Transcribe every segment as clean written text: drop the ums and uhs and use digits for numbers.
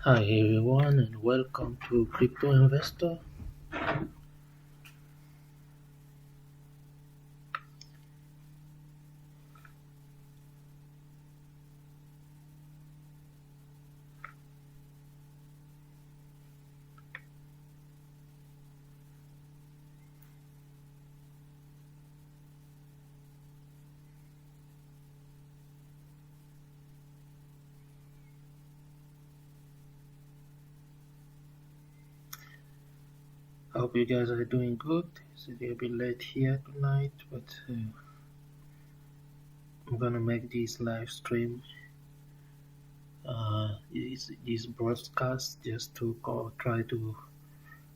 Hi everyone and welcome to Crypto Investor. I hope you guys are doing good. It's a little bit late here tonight, but I'm gonna make this live stream, this broadcast, just to try to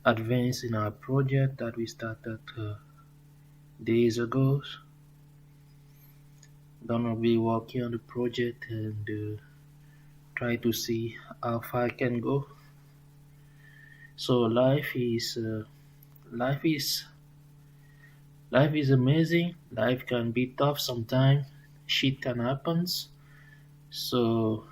advance in our project that we started days ago. Gonna be working on the project and try to see how far I can go. So life is life is amazing. Life can be tough sometimes. Shit can happen. So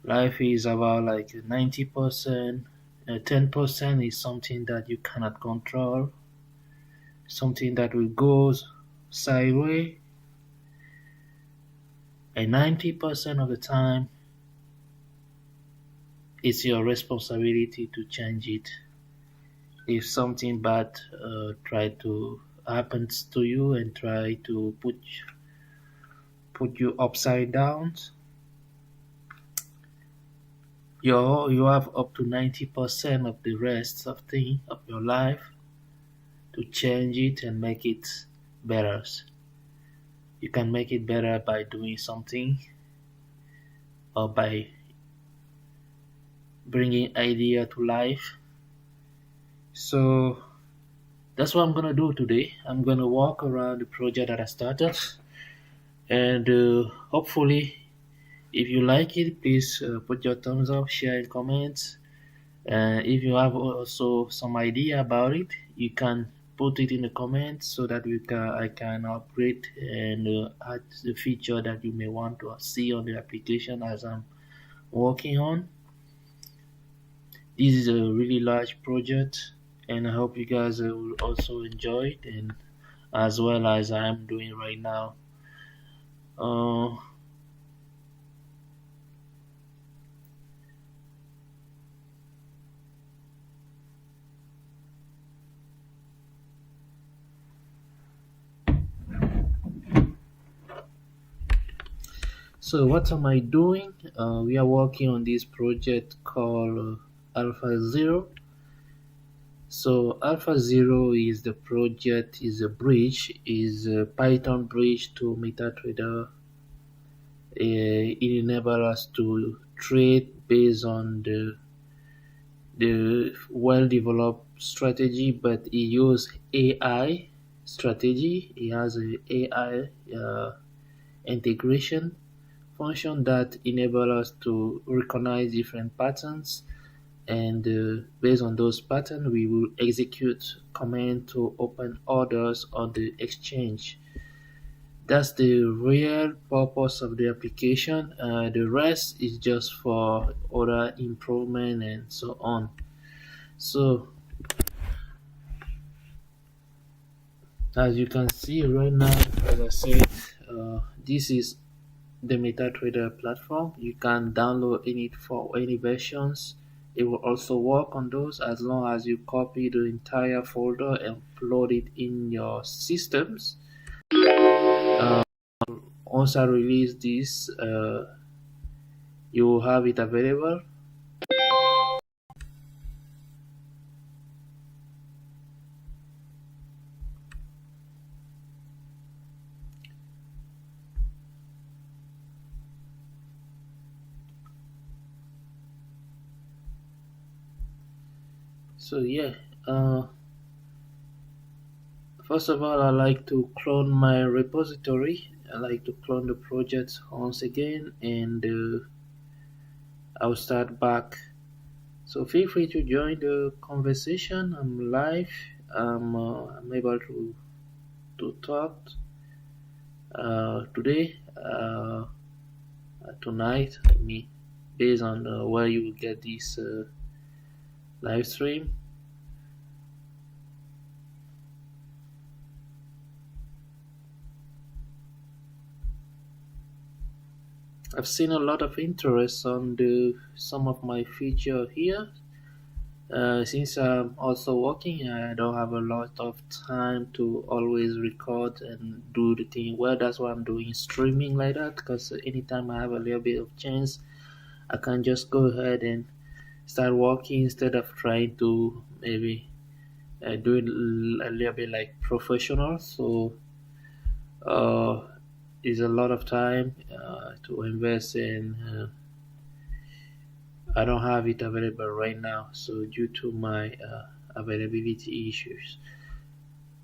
life is about like 90%. 10% is something that you cannot control, something that will go sideways, and 90% of the time it's your responsibility to change it. If something bad try to happens to you and try to put you upside down, you have up to 90% of the rest of your life to change it and make it better. You can make it better by doing something or by bringing idea to life. So that's what I'm gonna do today. I'm gonna walk around the project that I started, and hopefully, if you like it, please put your thumbs up, share, and comments. If you have also some idea about it, you can put it in the comments so that I can upgrade and add the feature that you may want to see on the application as I'm working on. This is a really large project, and I hope you guys will also enjoy it, and as well as I am doing right now. Uh, so what am I doing? We are working on this project called Alpha Zero. So Alpha Zero is the project, is a bridge, is a Python bridge to MetaTrader. It enables us to trade based on the well-developed strategy, but it uses AI strategy. It has a AI integration function that enable us to recognize different patterns, and based on those patterns we will execute command to open orders on the exchange. That's the real purpose of the application. The rest is just for order improvement and so on. So as you can see right now, as I said, this is the MetaTrader platform. You can download any versions. It will also work on those as long as you copy the entire folder and upload it in your systems. Uh, Once I release this, you will have it available. So yeah, first of all, I like to clone my repository. I like to clone the project once again, and I'll start back. So feel free to join the conversation. I'm live. I'm able to talk today, tonight. Let me based on where you will get this live stream. I've seen a lot of interest on the some of my feature here. Since I'm also working, I don't have a lot of time to always record and do the thing. Well, that's why I'm doing streaming like that. Because anytime I have a little bit of chance, I can just go ahead and start working instead of trying to maybe do it a little bit like professional. So uh, it's a lot of time to invest in. I don't have it available right now, so due to my availability issues.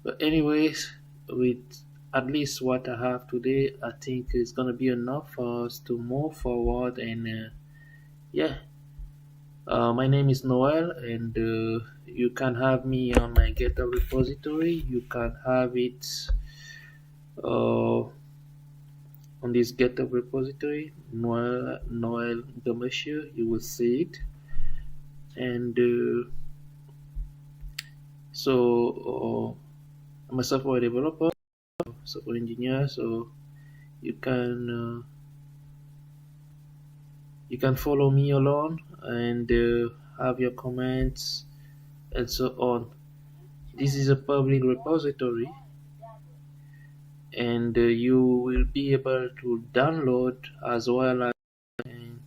But anyways, with at least what I have today, I think it's gonna be enough for us to move forward. And yeah, my name is Noel, and you can have me on my GitHub repository. You can have it on this GitHub repository, Noel Gamashu. You will see it, and I'm a software developer, software engineer. So you can uh, you can follow me along and have your comments and so on. This is a public repository, and you will be able to download as well as. And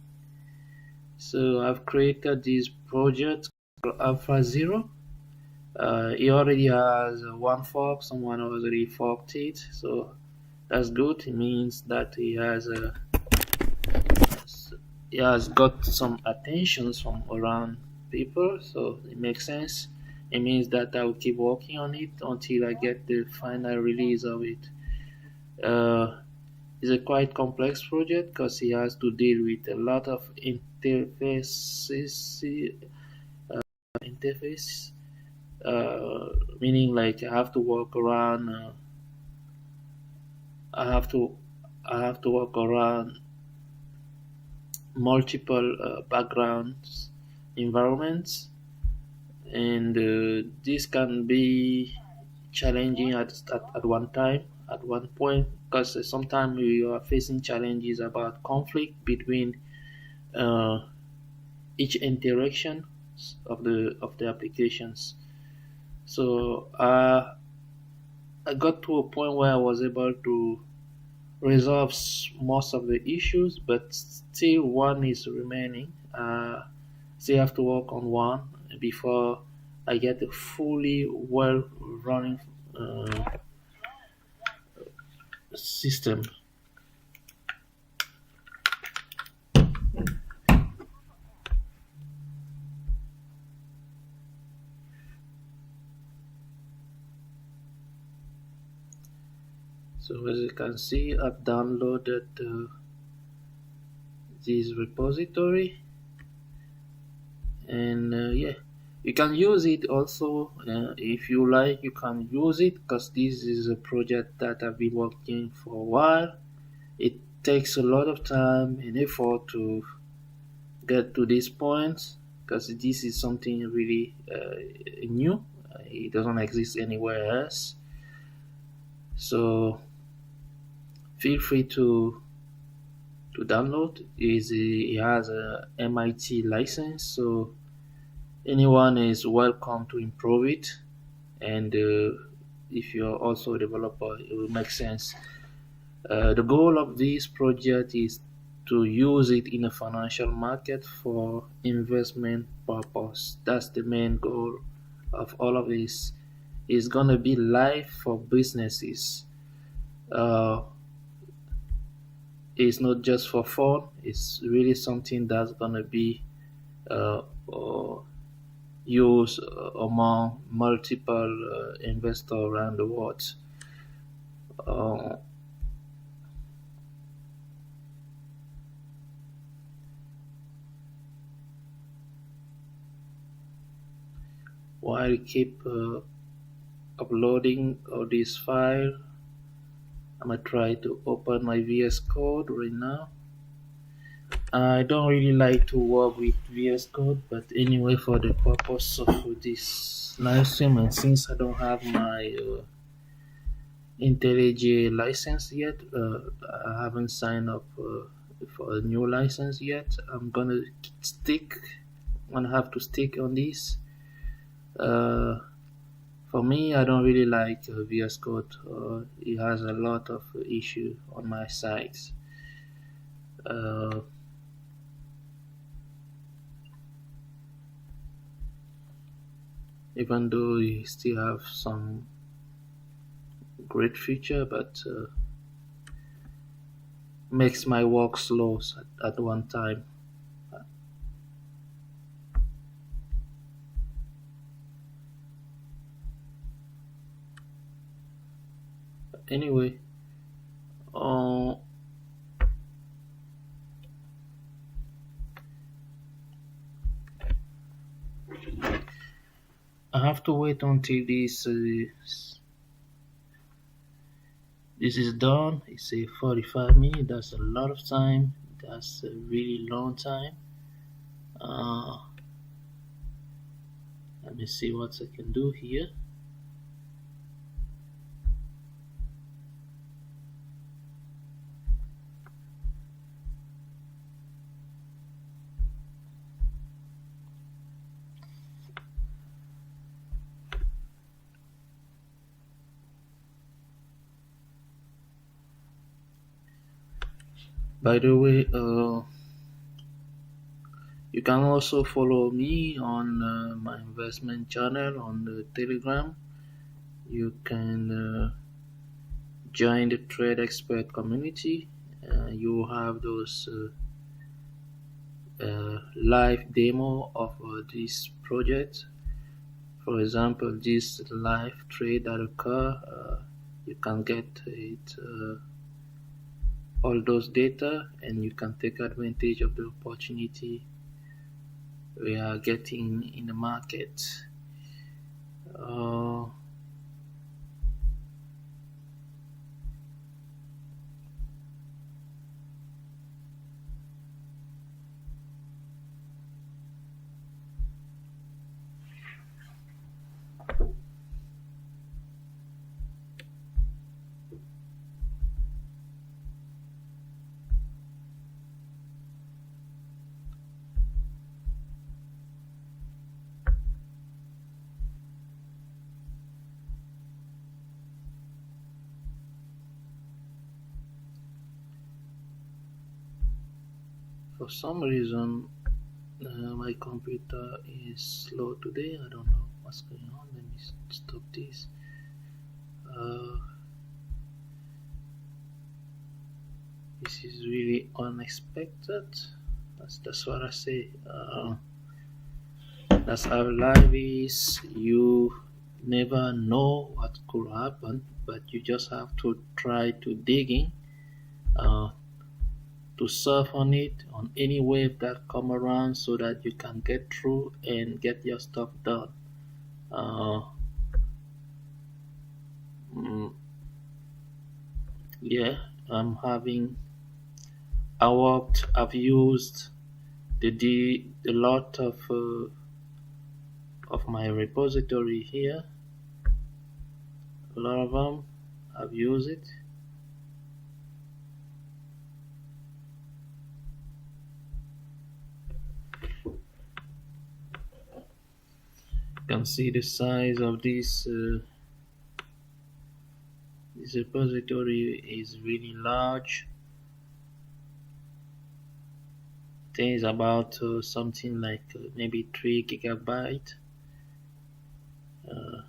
so I've created this project called Alpha Zero. It already has one fork. Someone already forked it, so that's good. It means that he has got some attentions from around people, so it makes sense. It means that I will keep working on it until I get the final release of it. Uh, it's a quite complex project because he has to deal with a lot of interface, meaning like I have to work around. I have to I have to work around multiple backgrounds, environments, and this can be challenging at one time, at one point, because sometimes you are facing challenges about conflict between uh, each interaction of the applications. So I got to a point where I was able to resolve most of the issues, but still one is remaining. Still have to work on one before I get a fully well running system. So as you can see, I've downloaded this repository, and yeah, you can use it also if you like. You can use it because this is a project that I've been working for a while. It takes a lot of time and effort to get to this point because this is something really new. It doesn't exist anywhere else. So feel free to download. It has a MIT license, so anyone is welcome to improve it. And if you're also a developer, it will make sense. The goal of this project is to use it in a financial market for investment purpose. That's the main goal of all of this. It's gonna be live for businesses. Uh, it's not just for fun. It's really something that's gonna be uh, uh, used among multiple investors around the world. Uh, while I keep uploading all this file, I'm gonna try to open my VS Code right now. I don't really like to work with VS Code, but anyway, for the purpose of this live stream, and since I don't have my IntelliJ license yet, I haven't signed up for a new license yet. I'm gonna stick. I'm gonna have to stick on this. Uh, for me, I don't really like VS Code. It has a lot of issue on my sites. Uh, Even though you still have some great feature, but makes my work slow at one time. Anyway, uh, I have to wait until this is done. It's a 45 minutes. That's a lot of time. That's a really long time. Uh, Let me see what I can do here. By the way, you can also follow me on my investment channel on the Telegram. You can join the trade expert community. You have those live demo of this project. For example, this live trade that occur, you can get it all those data, and you can take advantage of the opportunity we are getting in the market. Uh, for some reason, my computer is slow today. I don't know what's going on. Let me stop this. Uh, this is really unexpected. That's what I say. That's how life is. You never know what could happen, but you just have to try to dig in, uh, to surf on it on any wave that come around, so that you can get through and get your stuff done. Uh, mm, yeah, I'm having. I've used the lot of my repository here. A lot of them. I've used it. You can see the size of this repository is really large. I think it's about something like maybe 3 GB. Uh,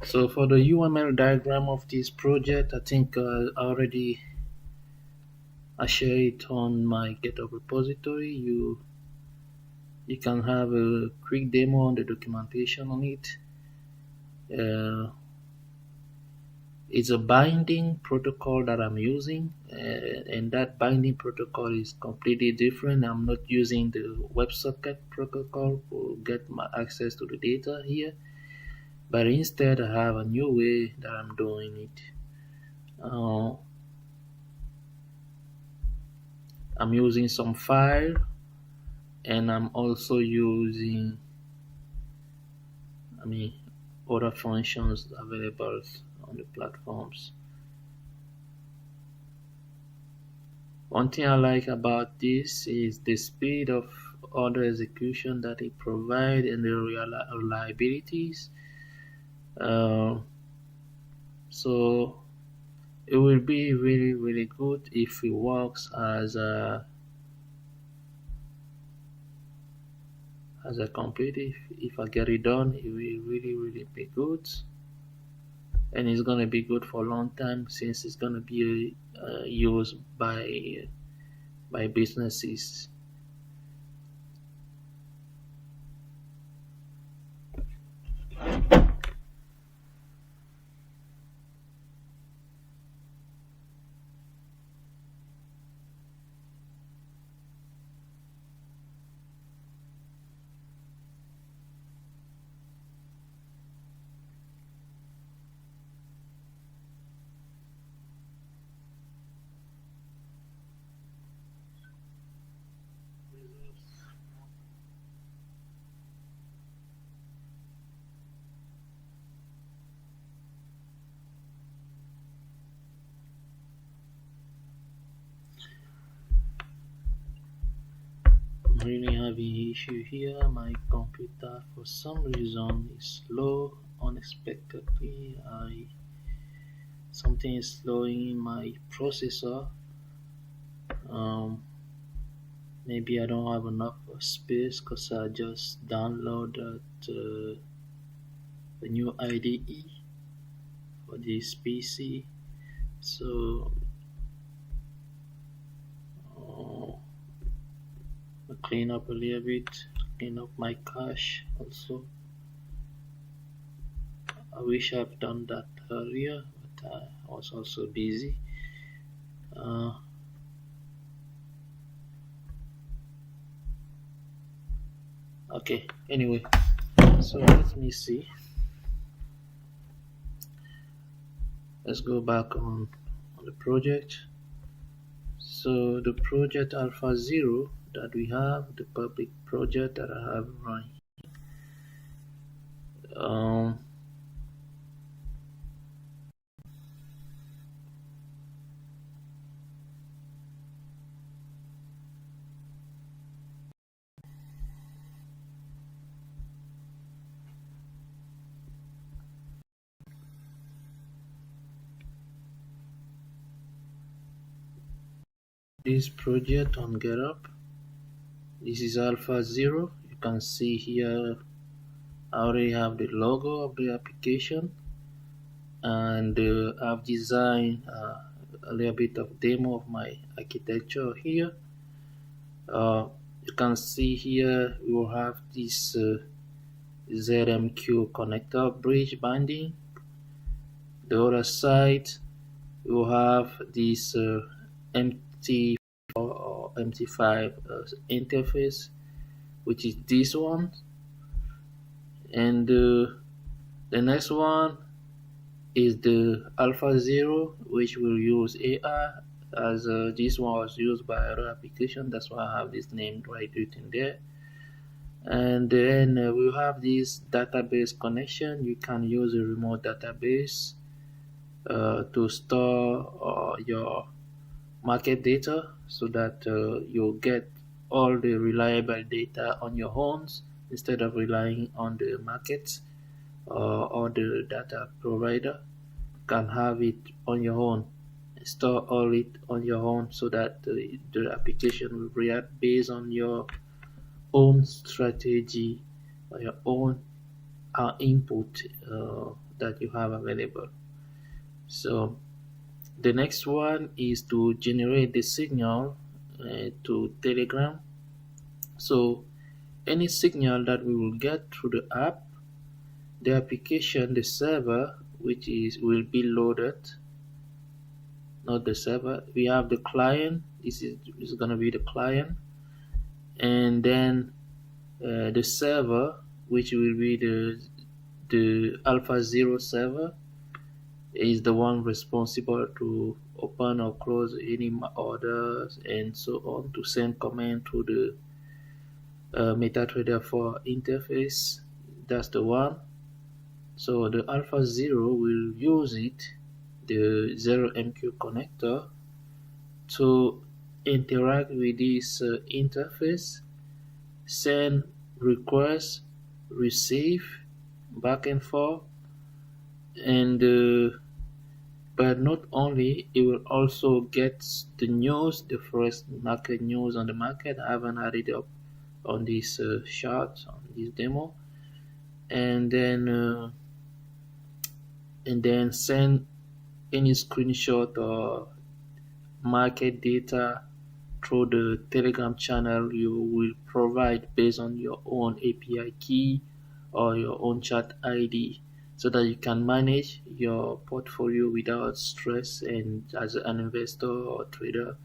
so for the UML diagram of this project, I think I share it on my GitHub repository. You can have a quick demo on the documentation on it. Uh, It's a binding protocol that I'm using, and that binding protocol is completely different. I'm not using the WebSocket protocol to get my access to the data here, but instead I have a new way that I'm doing it. Uh, I'm using some file, and I'm also using, I mean, other functions available on the platforms. One thing I like about this is the speed of order execution that it provides and the reliabilities. Uh, so it will be really, really good if it works as a complete. If I get it done, it will really, really be good, and it's gonna be good for a long time since it's gonna be used by businesses. I'm really having issue here. My computer for some reason is slow unexpectedly. I Something is slowing my processor. Um, Maybe I don't have enough space because I just downloaded the new IDE for this PC. So uh, I'll clean up a little bit, clean up my cache also. I wish I've done that earlier, but I was also busy. Uh, okay, anyway, so let me see. Let's go back on the project. So the project Alpha Zero that we have, the public project that I have running. Um, this project on GitHub. This is Alpha Zero. You can see here I already have the logo of the application, and I've designed a little bit of demo of my architecture here. Uh, you can see here we will have this ZMQ connector bridge binding. The other side we will have this MT4 or MT5 interface, which is this one, and the next one is the Alpha Zero, which will use AI, as this one was used by other application. That's why I have this name right written there. And then we have this database connection. You can use a remote database to store your market data so that you get all the reliable data on your own instead of relying on the market or the data provider. You can have it on your own, store all it on your own so that the application will react based on your own strategy or your own input that you have available. So the next one is to generate the signal to Telegram. So any signal that we will get through the app, the application, the server which is will be loaded, not the server. We have the client. This is going to be the client, and then the server, which will be the alpha 0 server, is the one responsible to open or close any orders and so on, to send command to the MetaTrader 4 interface. That's the one. So the alpha 0 will use it, the 0MQ connector, to interact with this interface, send requests, receive, back and forth, and but not only, it will also get the news, the first market news on the market. I haven't had it up on this chart, on this demo, and then send any screenshot or market data through the Telegram channel you will provide based on your own API key or your own chart ID, so that you can manage your portfolio without stress, and as an investor or trader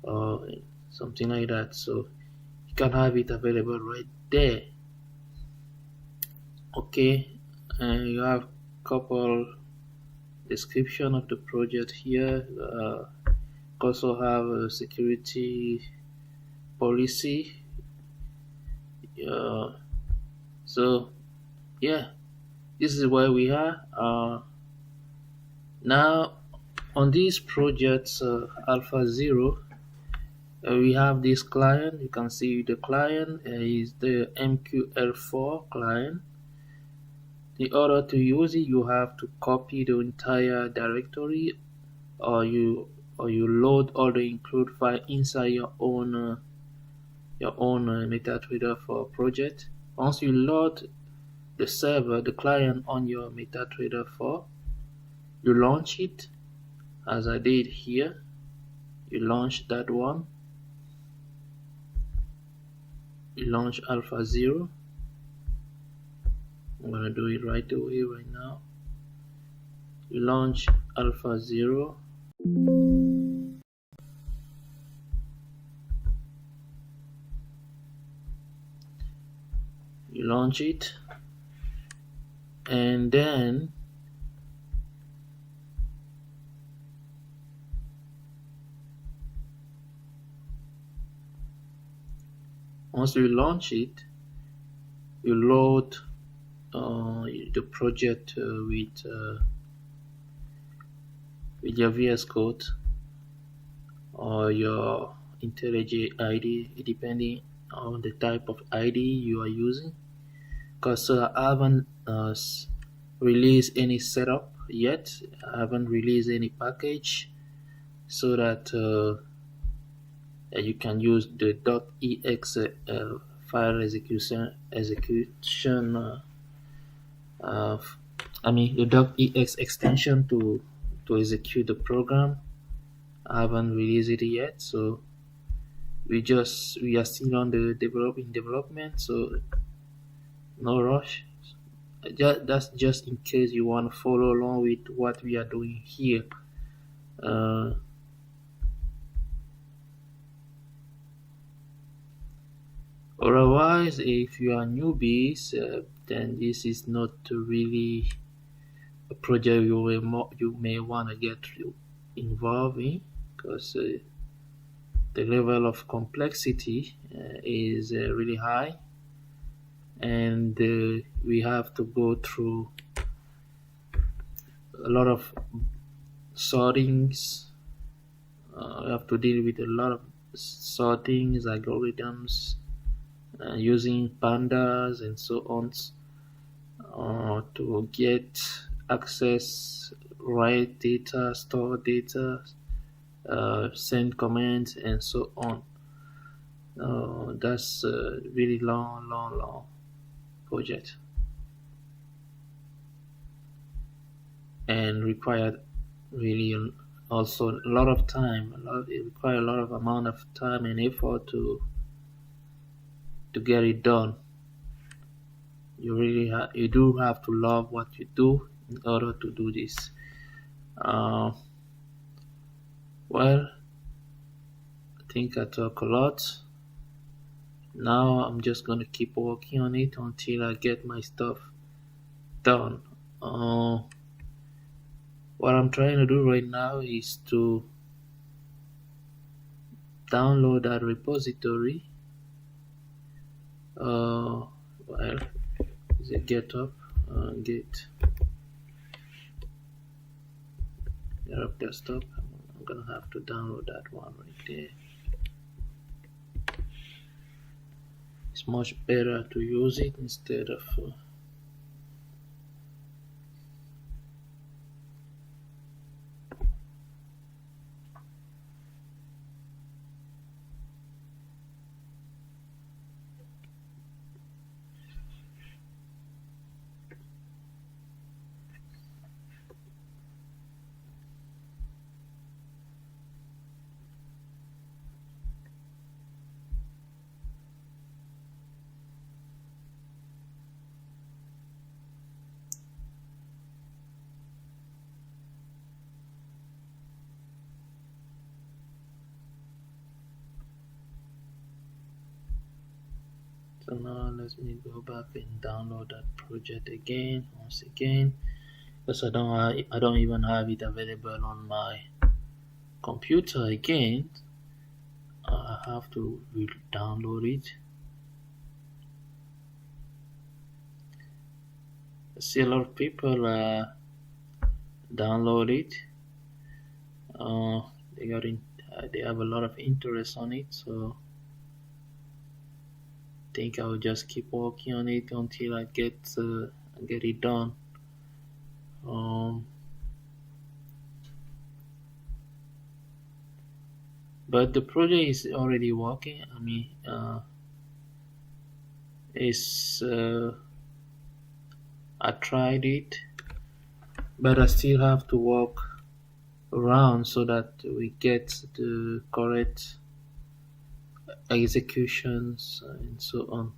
or something like that. So you can have it available right there. Okay, and you have couple description of the project here. Also have a security policy. So yeah, this is where we are now on this project alpha 0. We have this client. You can see the client is the MQL4 client. In order to use it, you have to copy the entire directory, or you load all the include file inside your own MetaTrader 4 project. Once you load the server, the client on your MetaTrader 4, you launch it, as I did here. You launch that one. You launch alpha 0. I'm gonna do it right away right now. You launch alpha 0. You launch it, and then once you launch it, you load the project with your VS Code or your IntelliJ ID, depending on the type of ID you are using. Because I haven't released any setup yet. I haven't released any package, so that you can use the .exe file execution. I mean the .exe extension to execute the program. I haven't released it yet, so we are still on the development, so no rush. That's just in case you want to follow along with what we are doing here. Otherwise, if you are newbies, then this is not really a project you may want to get involved in, because the level of complexity is really high, and we have to go through a lot of sortings. We have to deal with a lot of sortings, algorithms, using pandas and so on, to get access, write data, store data, send commands, and so on. That's a really long project, and required really also a lot of time. It requires a lot of amount of time and effort to get it done. You do have to love what you do in order to do this. Uh, well, I think I talk a lot. Now I'm just gonna keep working on it until I get my stuff done. Uh, what I'm trying to do right now is to download that repository. Well, is it GitHub? Git GitHub desktop. I'm gonna have to download that one right there. It's much better to use it instead of so now let me go back and download that project again once again, because I don't even have it available on my computer again. I have to download it. I see a lot of people download it. Uh, they got in, they have a lot of interest on it, so I think I'll just keep working on it until I get it done. Um, but the project is already working. I mean, it's I tried it, but I still have to work around so that we get the correct executions and so on.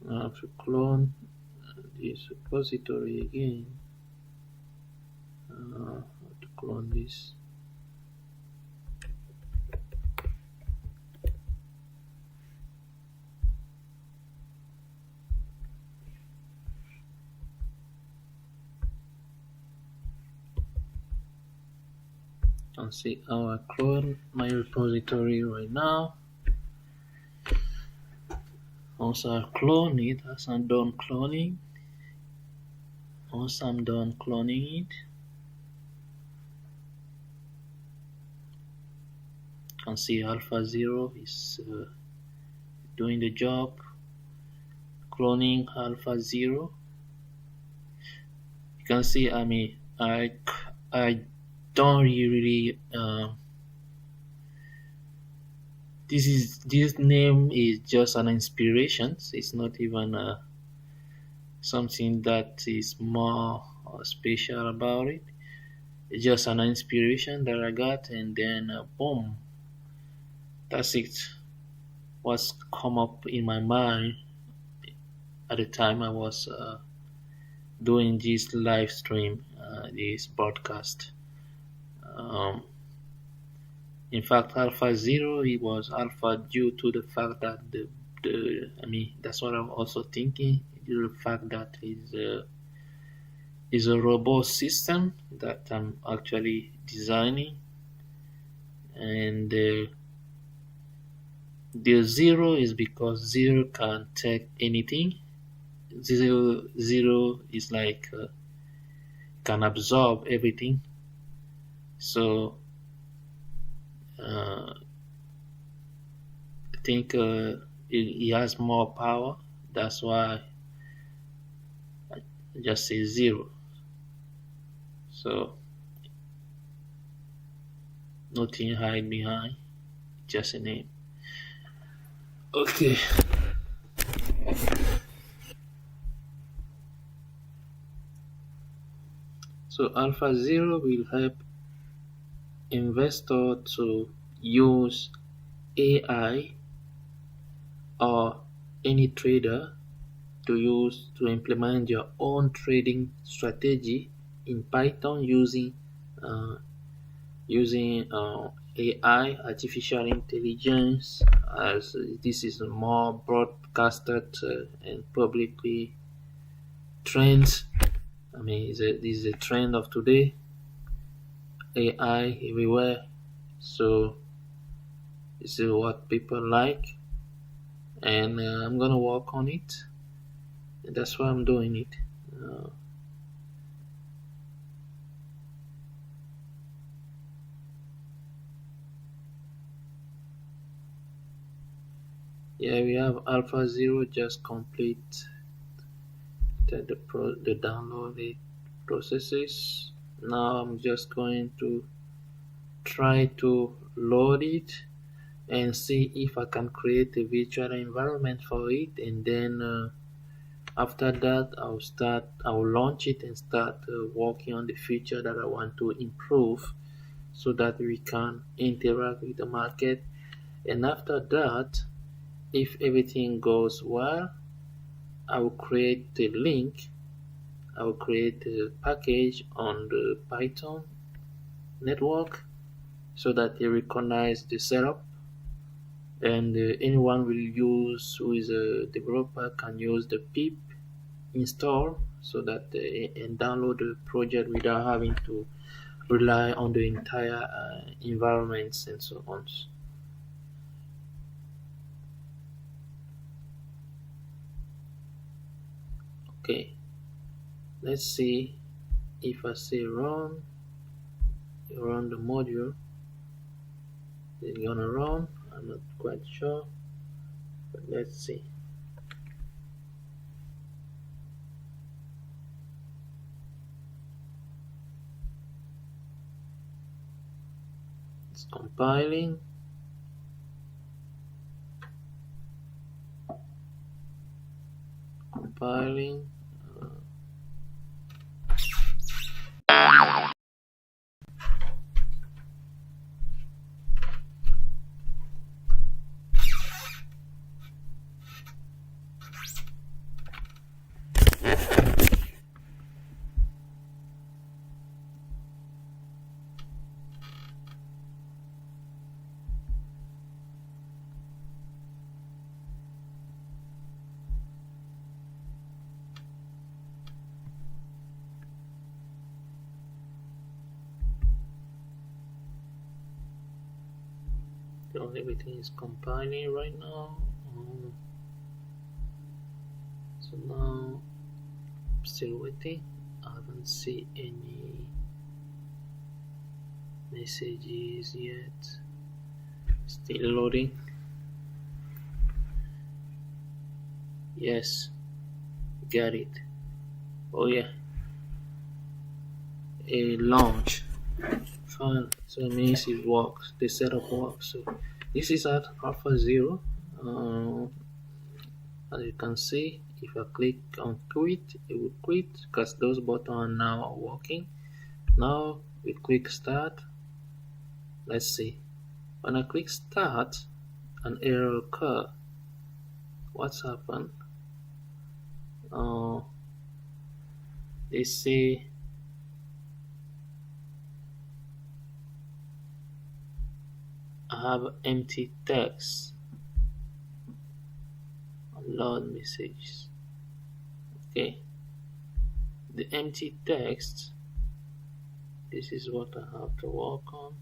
I have to clone this repository again. I have to clone this. And see how I clone my repository right now. Once I clone it, as I'm done cloning, once I'm done cloning it, you can see Alpha Zero is doing the job. Cloning Alpha Zero. You can see, I mean, I don't really. This name is just an inspiration. It's not even something that is more special about it. It's just an inspiration that I got, and then boom, that's it. What's come up in my mind at the time I was doing this live stream, this broadcast. Um, in fact, Alpha Zero, it was Alpha due to the fact that I mean, that's what I'm also thinking. Due to the fact that is a robust system that I'm actually designing, and the zero is because zero can take anything. Zero is like can absorb everything. So I think it has more power. That's why I just say zero. So nothing hide behind, just a name. Okay. So Alpha Zero will help investor to use AI or any trader to use to implement your own trading strategy in Python uh, using AI, artificial intelligence, as this is more broadcasted and publicly trends. I mean, this is a trend of today. AI everywhere. So this is what people like, and I'm gonna work on it. And that's why I'm doing it. Uh, yeah, we have Alpha Zero just complete the downloaded processes. Now I'm just going to try to load it and see if I can create a virtual environment for it, and then after that I'll launch it and start working on the feature that I want to improve so that we can interact with the market. And after that, if everything goes well, I will create a link. I will create a package on the Python network so that they recognize the setup, and anyone will use who is a developer can use the pip install so that they and download the project without having to rely on the entire environments and so on. Okay, let's see if I say run the module. It's gonna run. I'm not quite sure, but let's see. It's compiling. Compiling. Everything is compiling right now. So now I'm still waiting. I haven't seen any messages yet. Still loading. Yes, got it. Oh yeah, a launch. Fine. So it means it works. The setup works. So this is at Alpha Zero. Uh, as you can see, if I click on quit, it will quit because those buttons are now working. Now we click start. Let's see. When I click start, an error occur. What's happened? Uh, they say I have empty text. Load messages. Okay. The empty text. This is what I have to work on.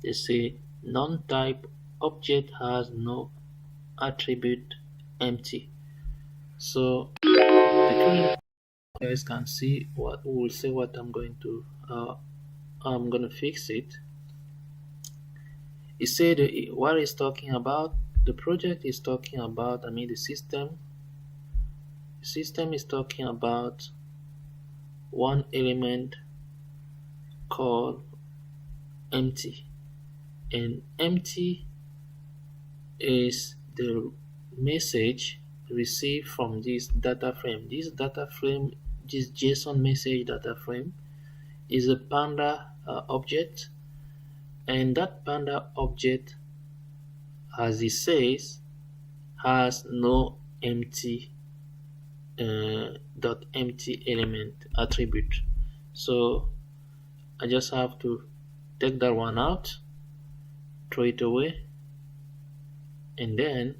They say non-type object has no attribute empty. So the current you guys can see what will say what I'm gonna fix it. It said what it's talking about. The project is talking about. I mean the system. The system is talking about one element called empty, and empty is the message receive from this data frame. This data frame, this JSON message data frame, is a Panda object, and that Panda object, as it says, has no empty element attribute. So I just have to take that one out, throw it away, and then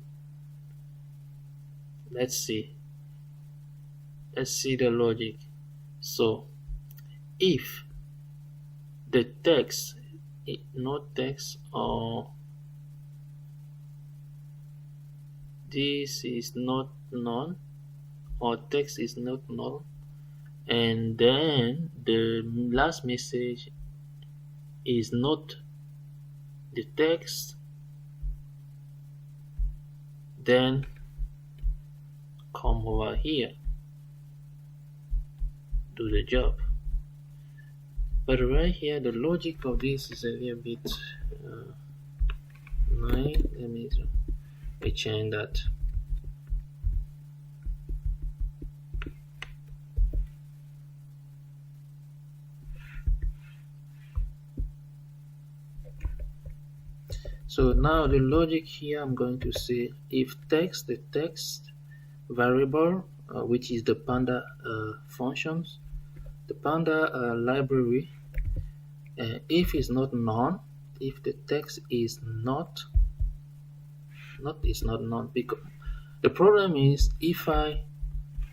let's see the logic. So if the text, no text, or this is not null, or text is not null, and then the last message is not the text, then come over here, do the job. But right here, the logic of this is a little bit annoying. Let me change that. So now the logic here, I'm going to say if text, the text variable, which is the Panda functions, the Panda library, if it's not none, if the text is not none, because the problem is if I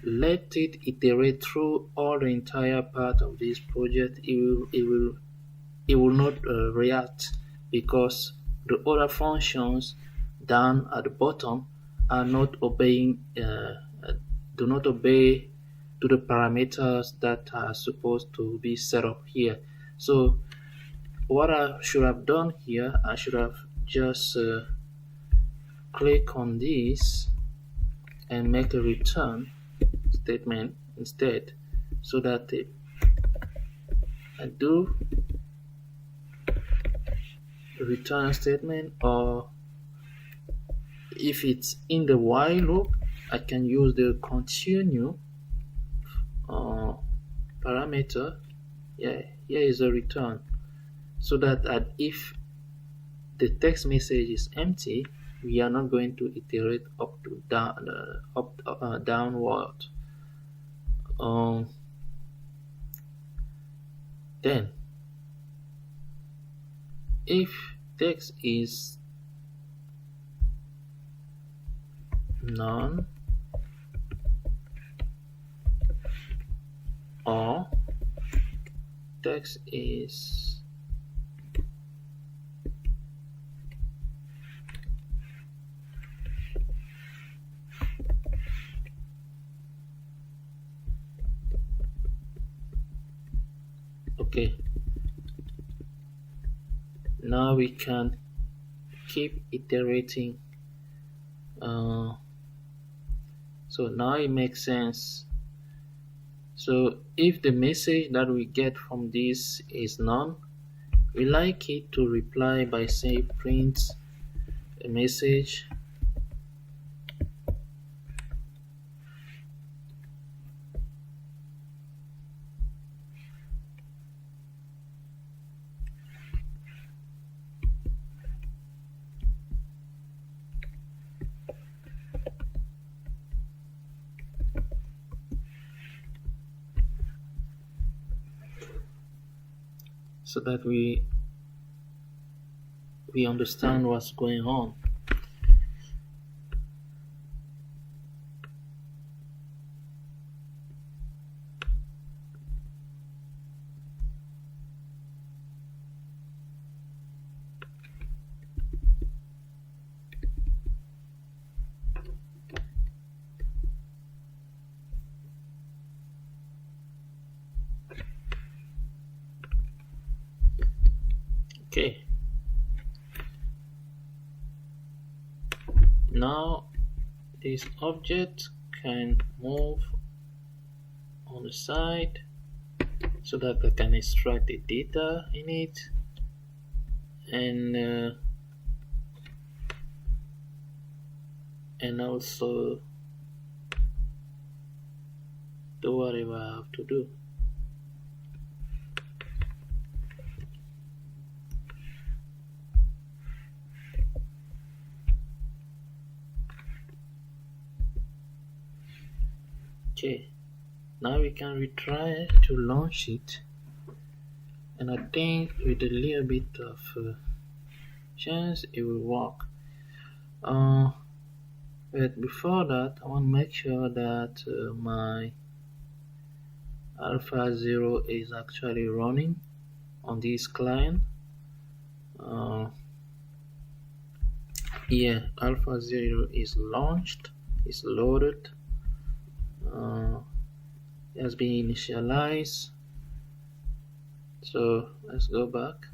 let it iterate through all the entire part of this project, it will not react, because the other functions down at the bottom are not obeying, do not obey to the parameters that are supposed to be set up here. So what I should have done here, I should have just click on this and make a return statement instead, so that I do a return statement, or if it's in the while loop, I can use the continue parameter. Yeah, here is a return, so that if the text message is empty, we are not going to iterate up to downward. Then if text is none, or text is okay, now we can keep iterating. So now it makes sense. So if the message that we get from this is none, we like it to reply by saying print a message so that we understand what's going on. Okay, now this object can move on the side so that I can extract the data in it, and also do whatever I have to do. Okay, now we can retry to launch it, and I think with a little bit of chance it will work. Uh, but before that, I want to make sure that my Alpha Zero is actually running on this client. Uh, yeah, Alpha Zero is launched, is loaded, uh, it has been initialized. So let's go back.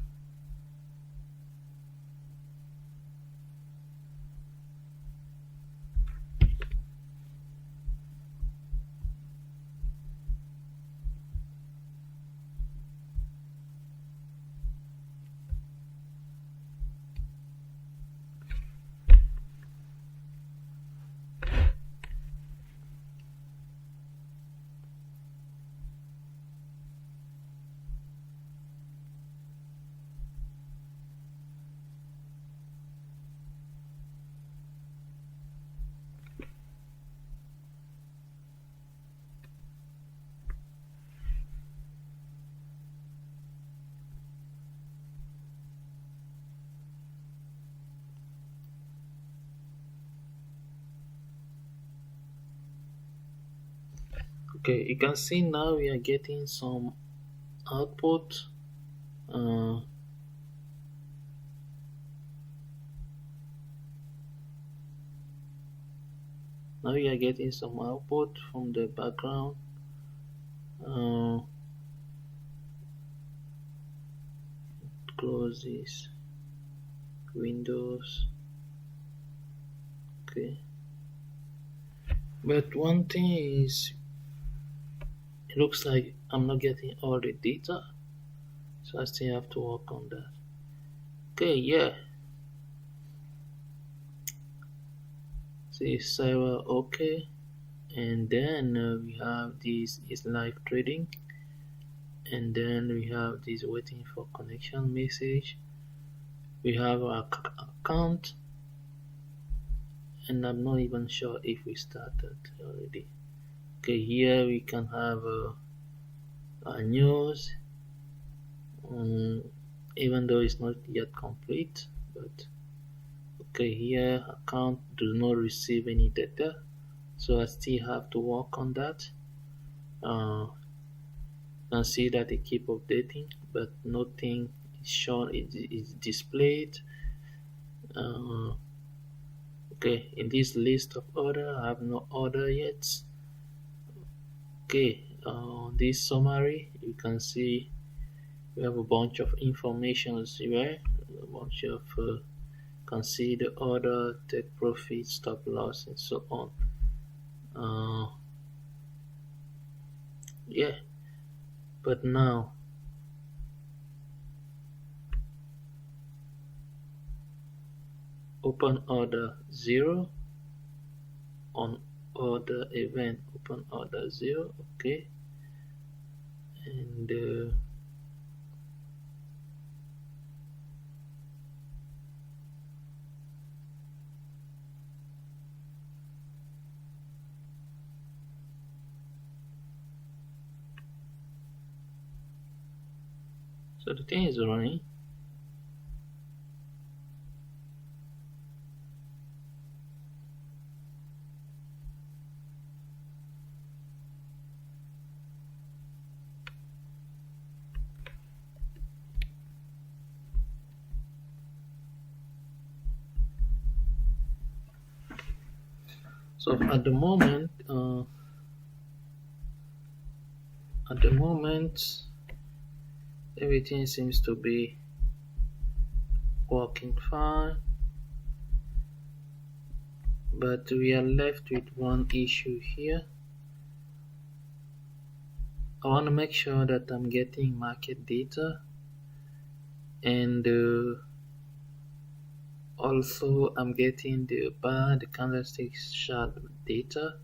Okay, you can see now we are getting some output. Uh, Now we are getting some output from the background. Uh, Close this windows. Okay, but one thing is, it looks like I'm not getting all the data, so I still have to work on that. Okay, yeah. See server okay, and then we have this is live trading, and then we have this waiting for connection message. We have our account, and I'm not even sure if we started already. Okay, here we can have our news, um, even though it's not yet complete, but okay, here account does not receive any data, so I still have to work on that. You can see that it keep updating, but nothing is shown, it is displayed. uh, okay, in this list of order I have no order yet. Okay, this summary you can see we have a bunch of information here, a bunch of can see the order, take profit, stop loss, and so on. uh, yeah, but now open order 0 on order event, open order 0. Okay, and so the thing is running. So at the moment everything seems to be working fine, but we are left with one issue here. I want to make sure that I'm getting market data, and also I'm getting the bar, the candlestick chart data.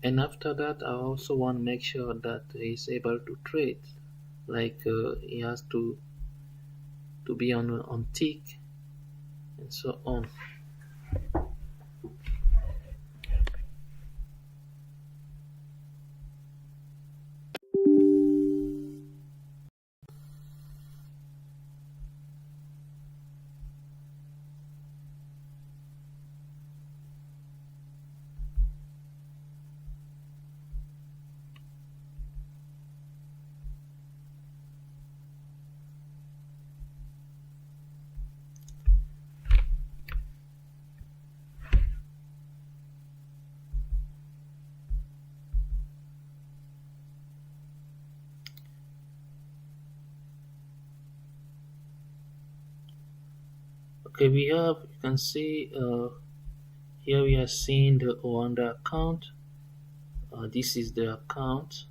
And after that, I also want to make sure that he's able to trade. Like he has to be on tick and so on. Okay, we have, you can see here we are seeing the Oanda account. This is the account.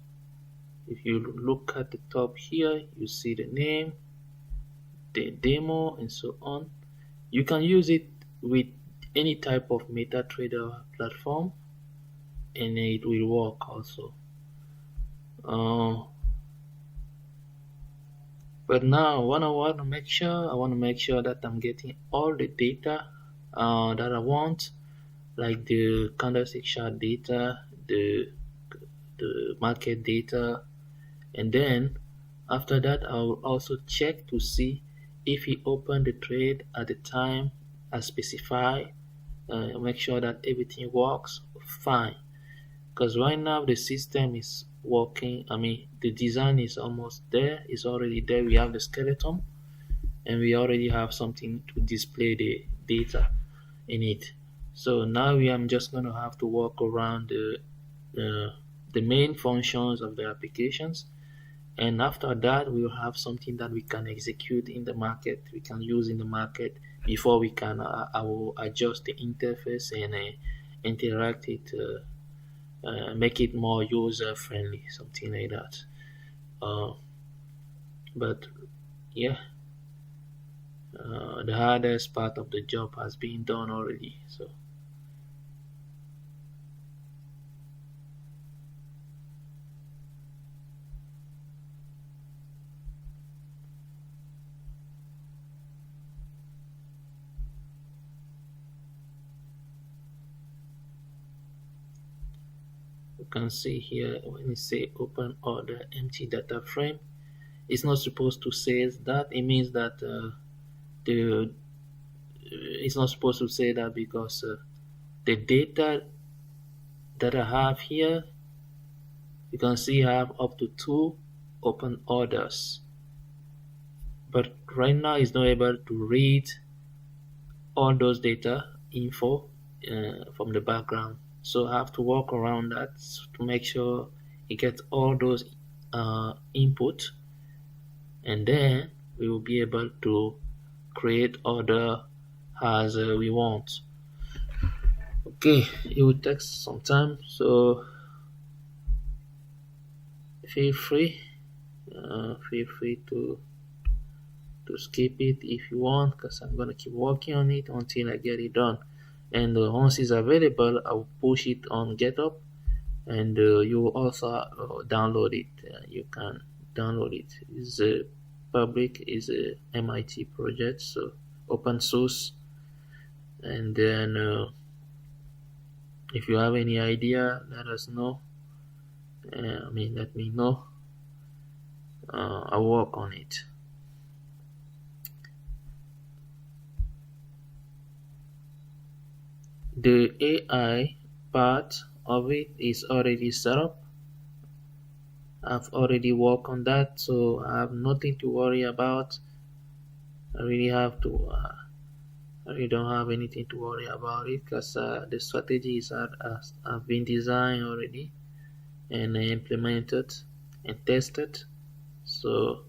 If you look at the top here, you see the name, the demo, and so on. You can use it with any type of MetaTrader platform, and it will work also. Uh, but now, what I want to make sure, I want to make sure that I'm getting all the data that I want, like the candlestick chart data, the market data, and then after that I will also check to see if he opened the trade at the time as specified. Make sure that everything works fine, because right now the system is working. I mean, the design is almost there, it's already there. We have the skeleton and we already have something to display the data in it. So now we am just going to have to work around uh, the main functions of the applications, and after that we will have something that we can execute in the market, we can use in the market before we can I will adjust the interface and interact it, make it more user friendly, something like that. uh, but yeah, the hardest part of the job has been done already. So you can see here when it say open order empty data frame, it's not supposed to say that. It means that the it's not supposed to say that because the data that I have here, you can see I have up to two open orders, but right now it's not able to read all those data info from the background. So I have to work around that to make sure it gets all those input, and then we will be able to create order as we want. Okay, it will take some time, so feel free to skip it if you want, because I'm gonna keep working on it until I get it done. And once it's available, I will push it on GitHub, and you will also download it. You can download it. It's a public, is a MIT project, so open source. And then if you have any idea, let us know. Let me know. I'll work on it. The AI part of it is already set up. I've already worked on that, so I have nothing to worry about. I really have to. I really don't have anything to worry about it, because the strategies have been designed already and implemented and tested. So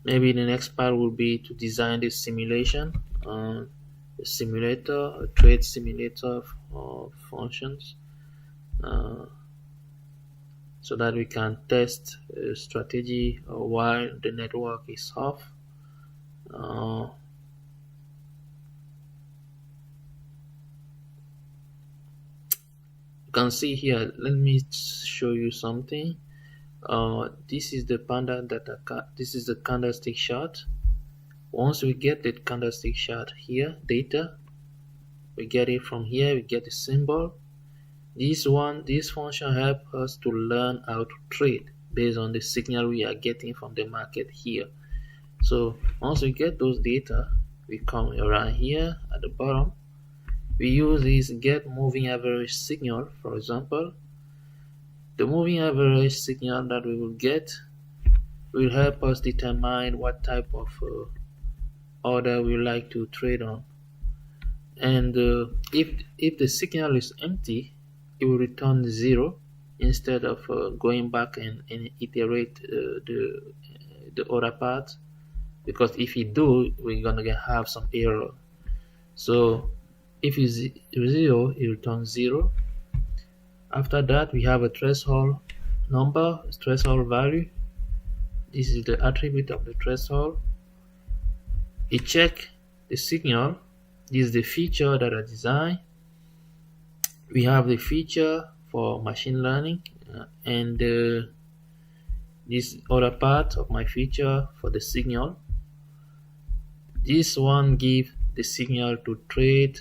maybe the next part will be to design the simulation, a simulator, a trade simulator of functions, uh, so that we can test a strategy while the network is off. Uh, You can see here, let me show you something. This is the panda data this is the candlestick chart. Once we get the candlestick chart here, data, we get it from here, we get the symbol. This function help us to learn how to trade based on the signal we are getting from the market here. So once we get those data, we come around here at the bottom. We use this get moving average signal. For example, the moving average signal that we will get will help us determine what type of order we like to trade on. And if the signal is empty, it will return 0 instead of going back and iterate the other part, because if you do, we're gonna have some error. So if it's 0, it returns 0. After that, we have a threshold number, threshold value. This is the attribute of the threshold. We check the signal. This is the feature that I designed. We have the feature for machine learning and this other part of my feature for the signal. This one gives the signal to trade,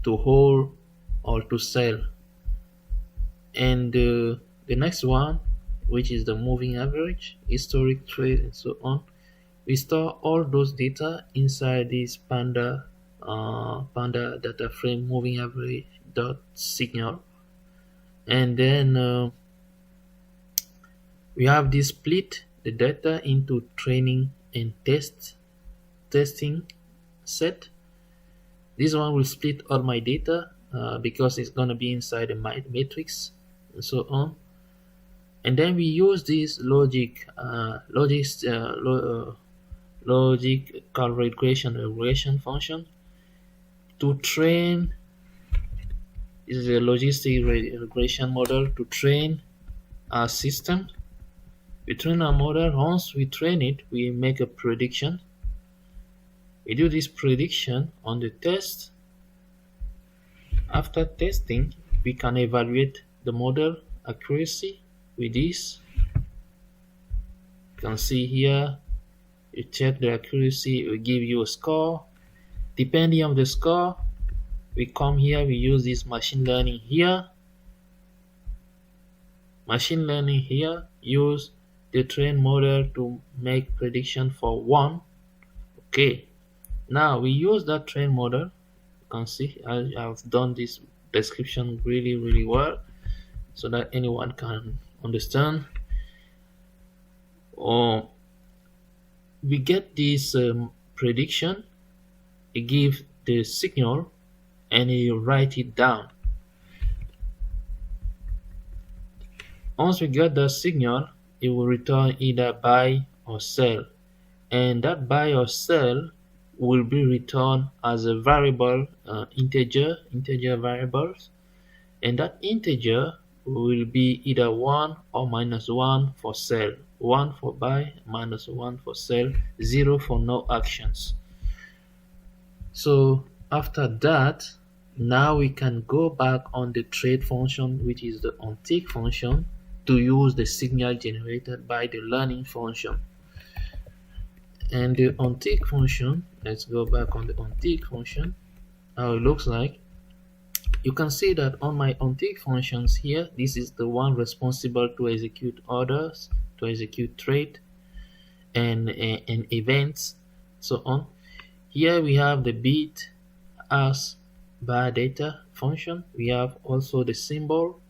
to hold, or to sell. And the next one, which is the moving average, historic trade, and so on, we store all those data inside this panda data frame moving average dot signal. And then we have this split the data into training and testing set. This one will split all my data because it's going to be inside a matrix and so on. And then we use this logic regression function to train. This is a logistic regression model to train our system. We train our model. Once we train it, we make a prediction. We do this prediction on the test. After testing, we can evaluate the model accuracy with this. You can see here, you check the accuracy, it will give you a score. Depending on the score, we come here, we use this machine learning here. Machine learning here, use the trained model to make prediction for 1. Okay, now we use that trained model. You can see I've done this description really well so that anyone can understand. Or we get this prediction, it gives the signal and you write it down. Once we get the signal, it will return either buy or sell, and that buy or sell will be returned as a variable, integer variables, and that integer will be either 1 or -1 for sell, 1 for buy, -1 for sell, 0 for no actions. So after that, now we can go back on the trade function, which is the onTick function, to use the signal generated by the learning function. And the onTick function, let's go back on the onTick function, how it looks like. You can see that on my onTick functions here, this is the one responsible to execute orders, to execute trade and events, so on. Here we have the bit as bar data function. We have also the symbol.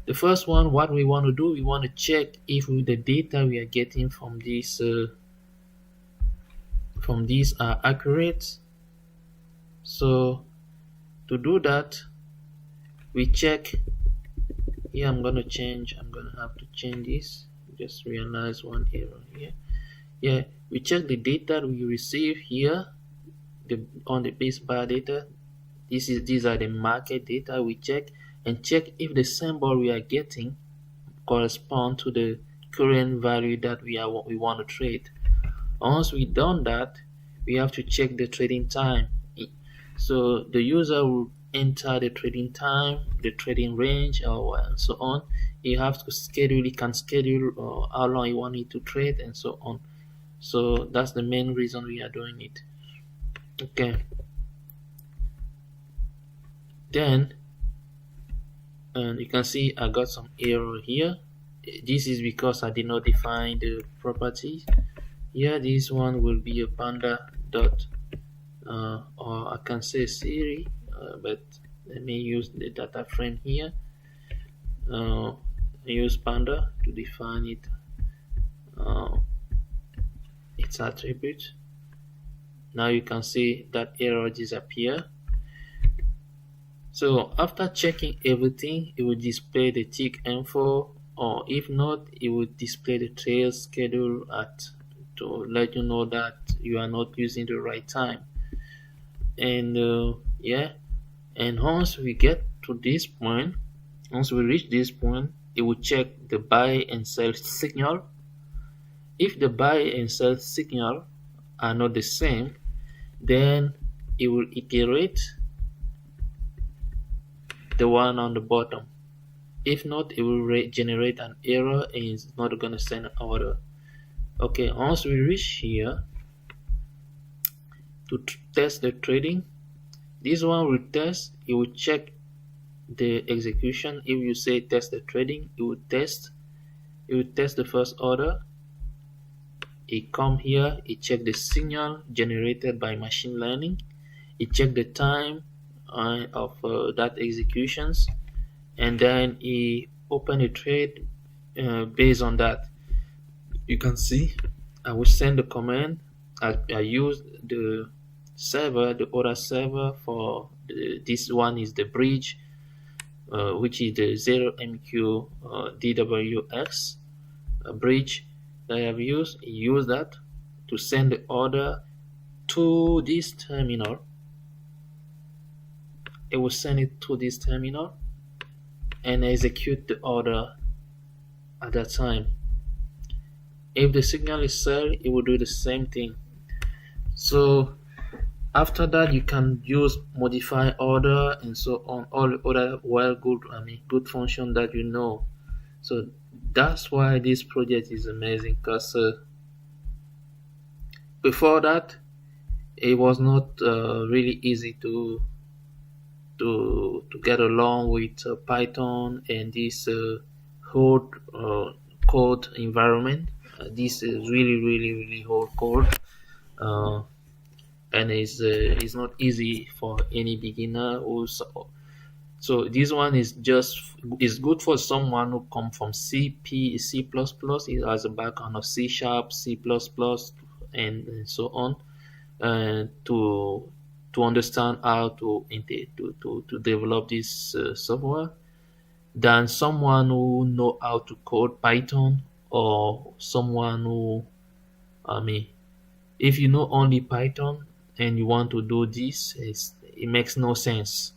The first one, what we want to do, we want to check if the data we are getting from these are accurate. So to do that, we check here. I'm gonna have to change this. Just realize one error here. Yeah, we check the data we receive here, on the base bar data. These are the market data. We check if the symbol we are getting correspond to the current value that we want to trade. Once we've done that, we have to check the trading time. So the user will enter the trading time, the trading range, or and so on. You have to schedule. You can schedule how long you want it to trade and so on. So that's the main reason we are doing it. Okay. Then and you can see I got some error here. This is because I did not define the properties. Here, this one will be a panda dot, or I can say Siri, but let me use the data frame here. Use panda to define it, its attribute. Now you can see that error disappear. So after checking everything, it will display the tick info, or if not, it will display the trail schedule at to let you know that you are not using the right time. And yeah, and once we get to this point, once we reach this point, it will check the buy and sell signal. If the buy and sell signal are not the same, then it will iterate the one on the bottom. If not, it will generate an error and it's not going to send an order. Okay, once we reach here to test the trading, this one will test. It will check the execution. If you say test the trading, it will test. It will test the first order. It come here. It check the signal generated by machine learning. It check the time of that executions, and then he open a trade based on that. You can see I will send the command. I use the server, the other server for this one is the bridge, which is the 0MQ DWX bridge that I have used. Use that to send the order to this terminal. It will send it to this terminal and execute the order at that time. If the signal is sell, it will do the same thing. So after that, you can use modify order and so on, all the other good function that you know. So that's why this project is amazing, because before that it was not really easy to get along with Python and this whole code environment. This is really whole code, and it's not easy for any beginner. Also, so this one is good for someone who come from C++. It has a background of C#, C++, and so on, to understand how to develop this software, than someone who know how to code Python, or someone who, if you know only Python and you want to do this, it makes no sense.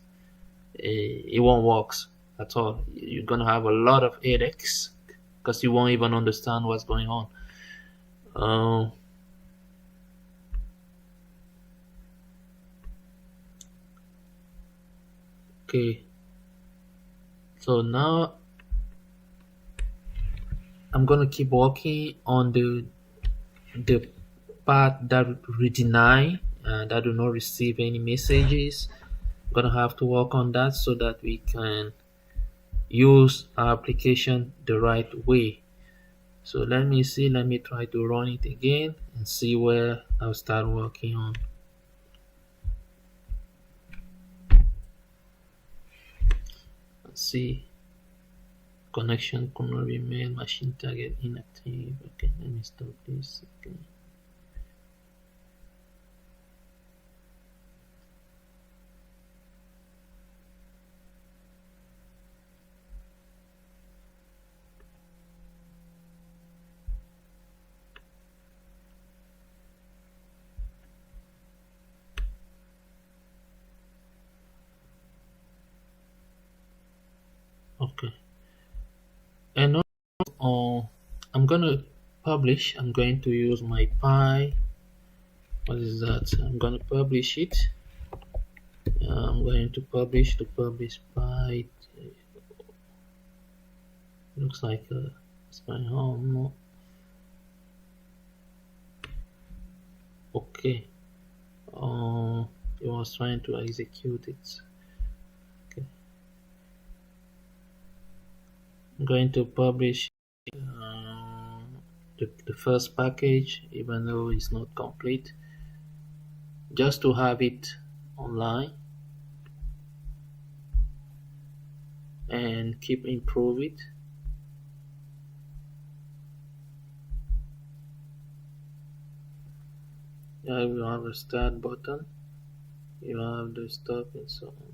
It won't work at all. You're gonna have a lot of headaches because you won't even understand what's going on. Okay, so now I'm gonna keep working on the part that we deny, that do not receive any messages. I'm gonna have to work on that so that we can use our application the right way. So let me see, let me try to run it again and see where I'll start working on. Let's see. Connection cannot be made, machine target inactive. Okay, let me stop this. Okay. Okay. And now I'm gonna publish. I'm going to use my Pi. What is that? I'm gonna publish it. I'm going to publish by, looks like what's going on. No. Okay. uh, it was trying to execute it. Okay. I'm going to publish uh, the first package, even though it's not complete, just to have it online and keep improve it. Yeah, you have a start button, you have the stop and so on.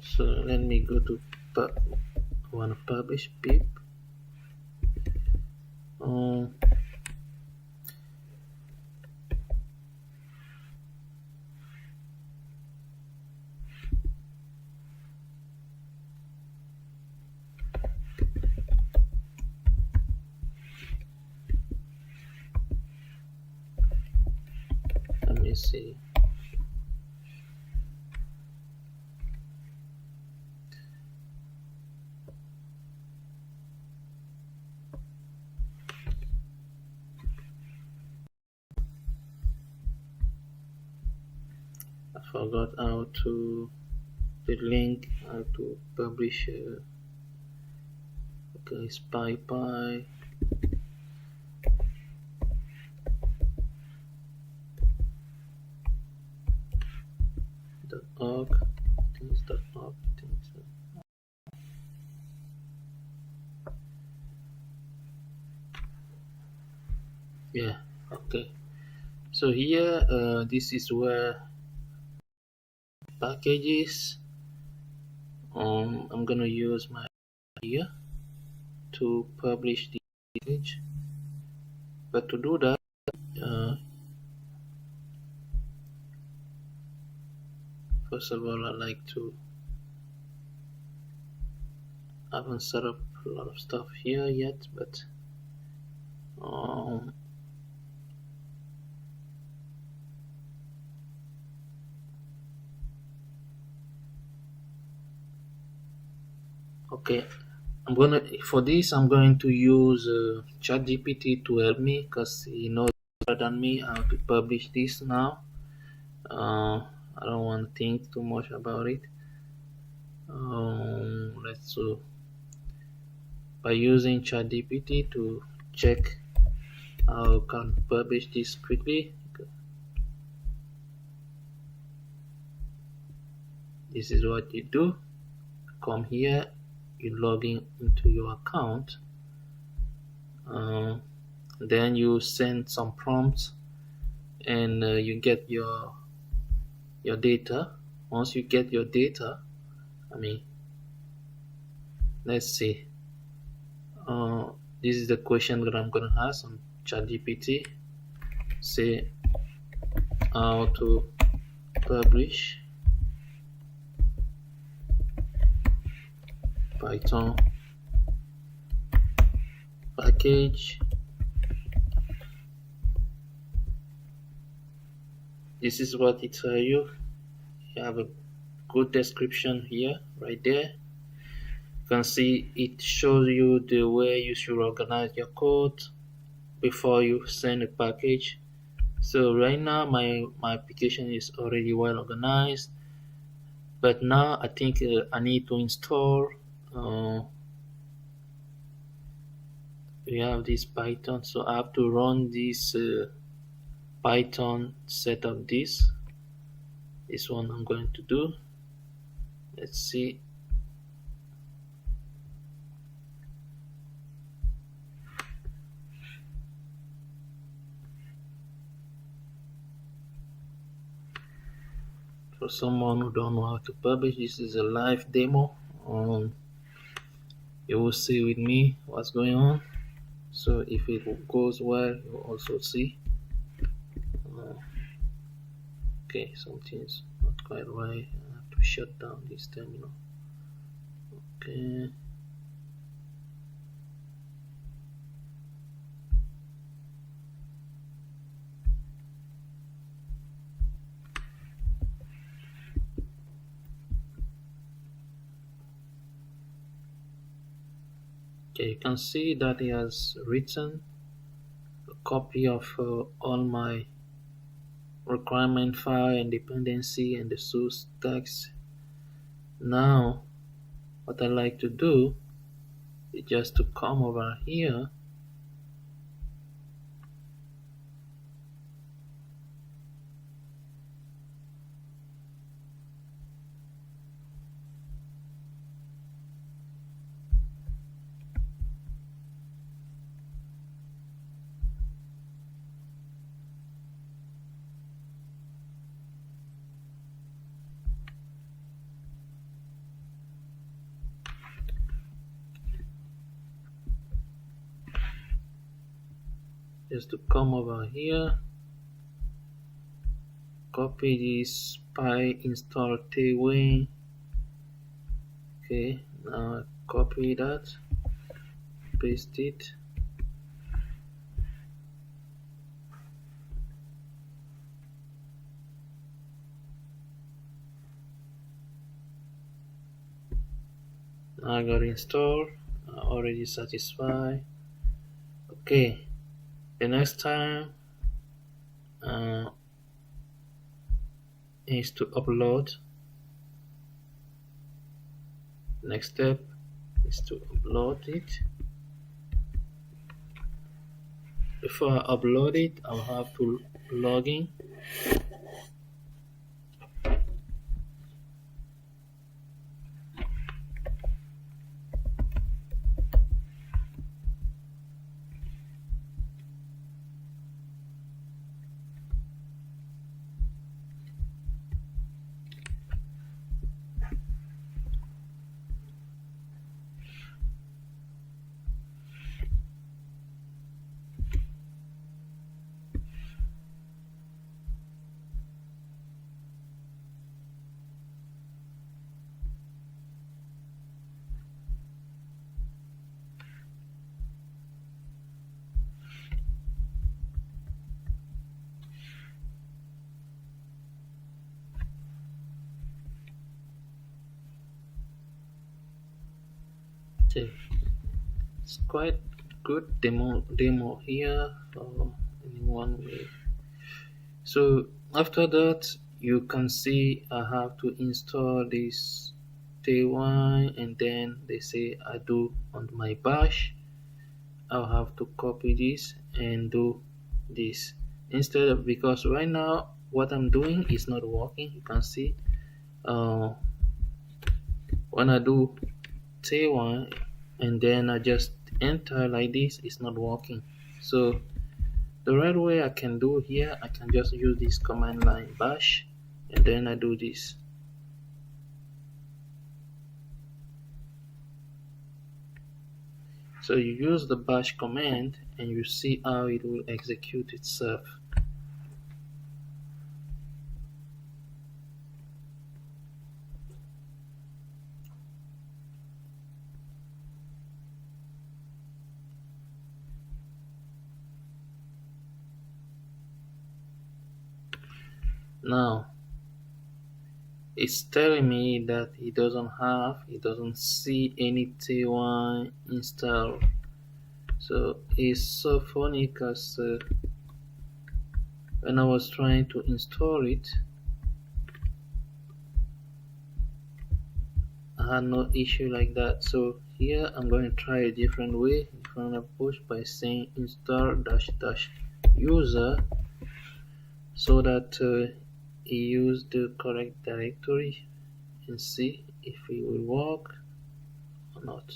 So let me go to I want to publish pip. Um, Let me see. I forgot how to the link how to publish. Okay, spy .org. I think it's .org. I think so. Yeah. Okay. So here, this is where packages. I'm gonna use my here to publish the image. But to do that, uh, first of all, I like to I haven't set up a lot of stuff here yet, but um, okay. For this. I'm going to use ChatGPT to help me because he knows better than me how to publish this now. I don't want to think too much about it. Let's by using ChatGPT to check how I can publish this quickly. This is what you do. Come here, you log in into your account. Then you send some prompts and you get your data. Once you get your data, I mean, let's see. Uh, this is the question that I'm gonna ask on ChatGPT. Say how to publish Python package. This is what it tells you. You have a good description here, right there. You can see it shows you the way you should organize your code before you send a package. So right now my application is already well organized, but now I think I need to install. Uh, we have this Python, so I have to run this Python setup. This one I'm going to do. Let's see. For someone who don't know how to publish, this is a live demo. You will see with me what's going on. So if it goes well, you'll also see. Uh, okay, something's not quite right. I have to shut down this terminal. Okay. Okay, you can see that he has written a copy of all my requirement file and dependency and the source text. Now, what I like to do is just to come over here, just to come over here, copy this py install tailwind. Okay, now copy that, paste it. Now I got installed, already satisfied. Okay, the next time uh, is to upload. Next step is to upload it. Before I upload it, I'll have to log in. Okay, it's quite good demo here for anyone with. So after that, you can see I have to install this day one, and then they say I do on my bash. I'll have to copy this and do this instead of, because right now what I'm doing is not working. You can see uh, when I do T1 and then I just enter like this, it's not working. So the right way I can do here, I can just use this command line bash and then I do this. So you use the bash command and you see how it will execute itself. Now it's telling me that it doesn't see any T1 installed. So it's so funny because when I was trying to install it, I had no issue like that. So here I'm going to try a different way, different approach by saying install dash dash user so that he use the correct directory and see if it will work or not.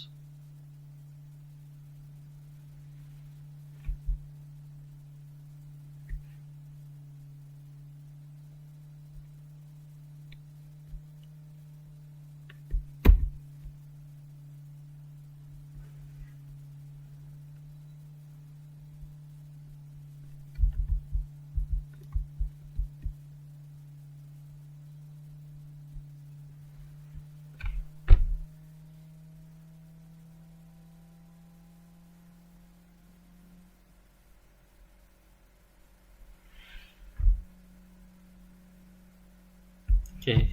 Okay,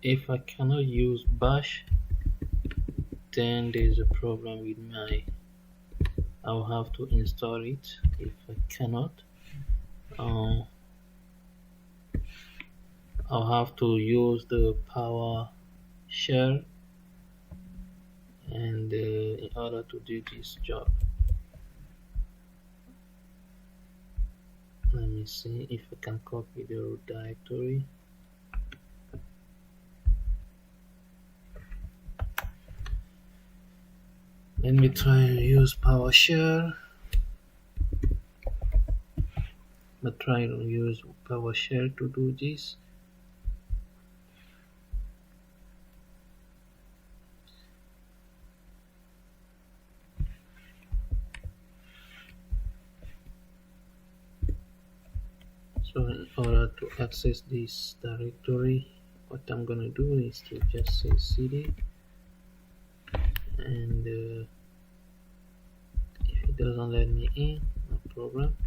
if I cannot use bash then there's a problem with my. I'll have to install it. If I cannot, um, I'll have to use the power shell and in order to do this job. Let me see if I can copy the root directory. Let me try and use PowerShell. But try to use PowerShell to do this. So in order to access this directory, what I'm gonna do is to just say cd, and if it doesn't let me in, no problem.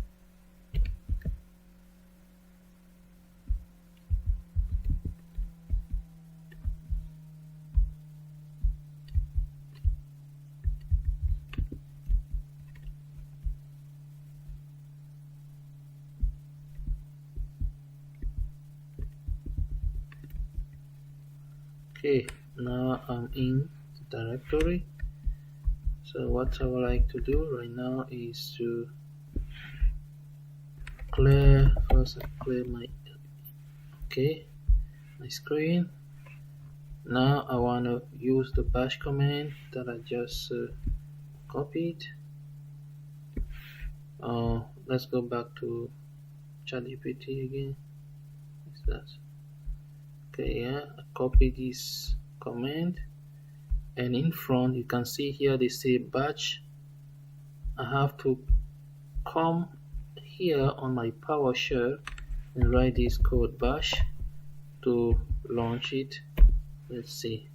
Okay, now I'm in the directory. So what I would like to do right now is to clear my screen. Now I want to use the bash command that I just copied. Let's go back to ChatGPT again. What's that? Okay, yeah, I copy this command, and in front you can see here they say batch. I have to come here on my PowerShell and write this code bash to launch it. Let's see.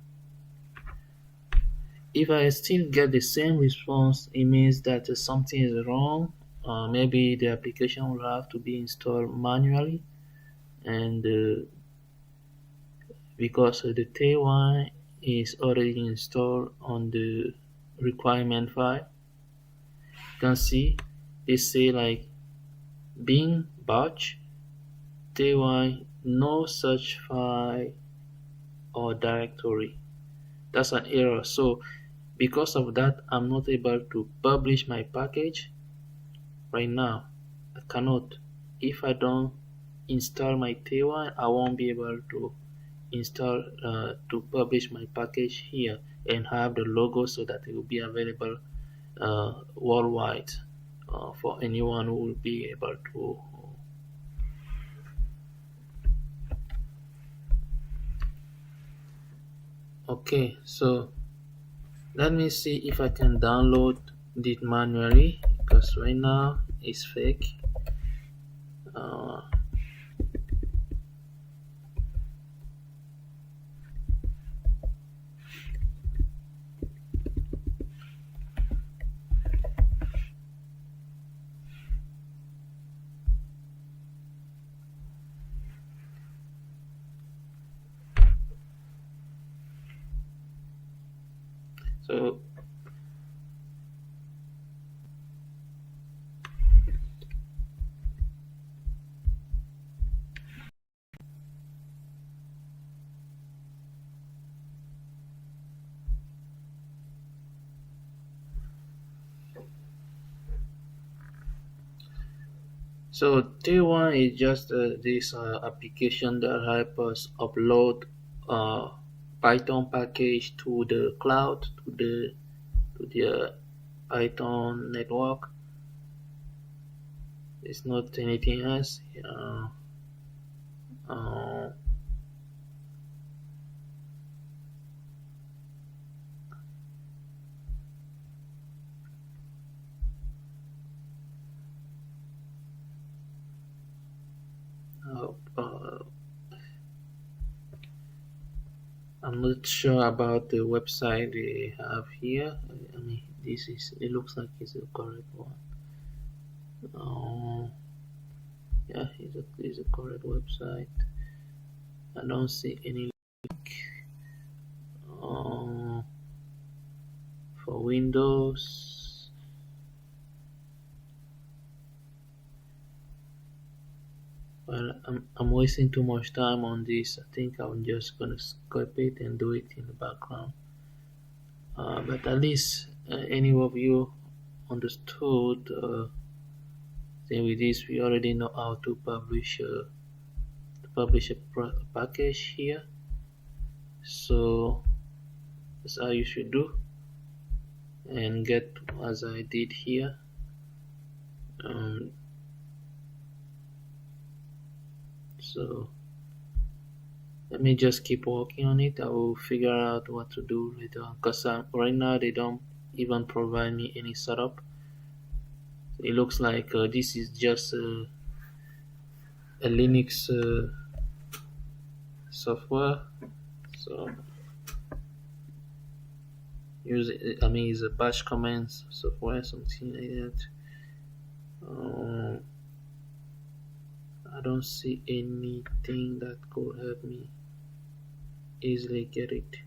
If I still get the same response, it means that something is wrong. Maybe the application will have to be installed manually, and because the T1 is already installed on the requirement file, you can see they say like bin batch T1 no such file or directory. That's an error. So because of that, I'm not able to publish my package right now. I cannot. If I don't install my T1, I won't be able to install to publish my package here and have the logo so that it will be available worldwide for anyone who will be able to. Okay, so let me see if I can download it manually, because right now it's fake. Uh, so So T1 is just this application that helps us upload uh, Python package to the cloud, to the Python network. It's not anything else. Uh, uh, uh, I'm not sure about the website they have here. I mean, this is. It looks like it's the correct one. Yeah, it's a correct website. I don't see any link. Uh, Well, I'm wasting too much time on this. I think I'm just gonna skip it and do it in the background. But at least any of you understood. Then with this, we already know how to publish a package here. So that's how you should do and get as I did here. Um, so let me just keep working on it. I will figure out what to do later because right now they don't even provide me any setup. It looks like this is just a Linux software. So use it, I mean it's a bash commands software, something like that. I don't see anything that could help me easily get it.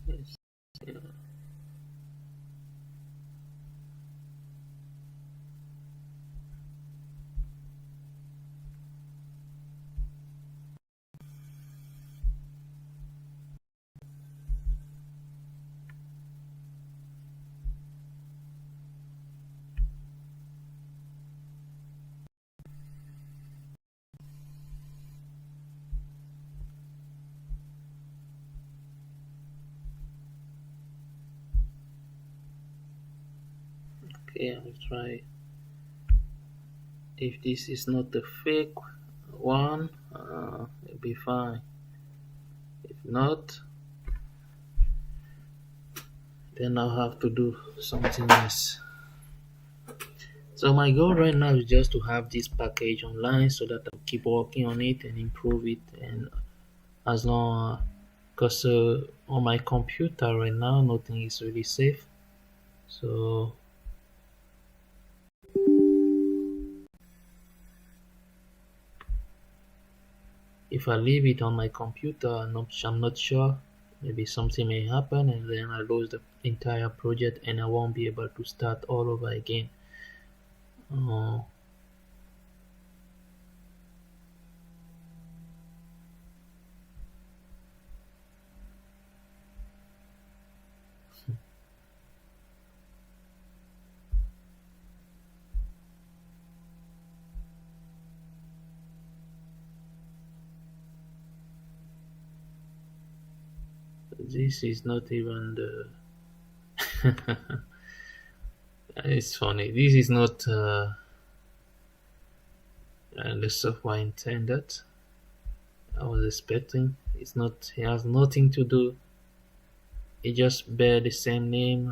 Yes. Yeah. Okay, I'll try. If this is not a fake one, it'll be fine. If not, then I'll have to do something else. So my goal right now is just to have this package online so that I'll keep working on it and improve it. And as long, because on my computer right now, nothing is really safe. So if I leave it on my computer, I'm not sure. Maybe something may happen and then I lose the entire project and I won't be able to start all over again. Uh, this is not even the. It's funny. This is not the software intended. I was expecting. It's not. It has nothing to do. It just bear the same name.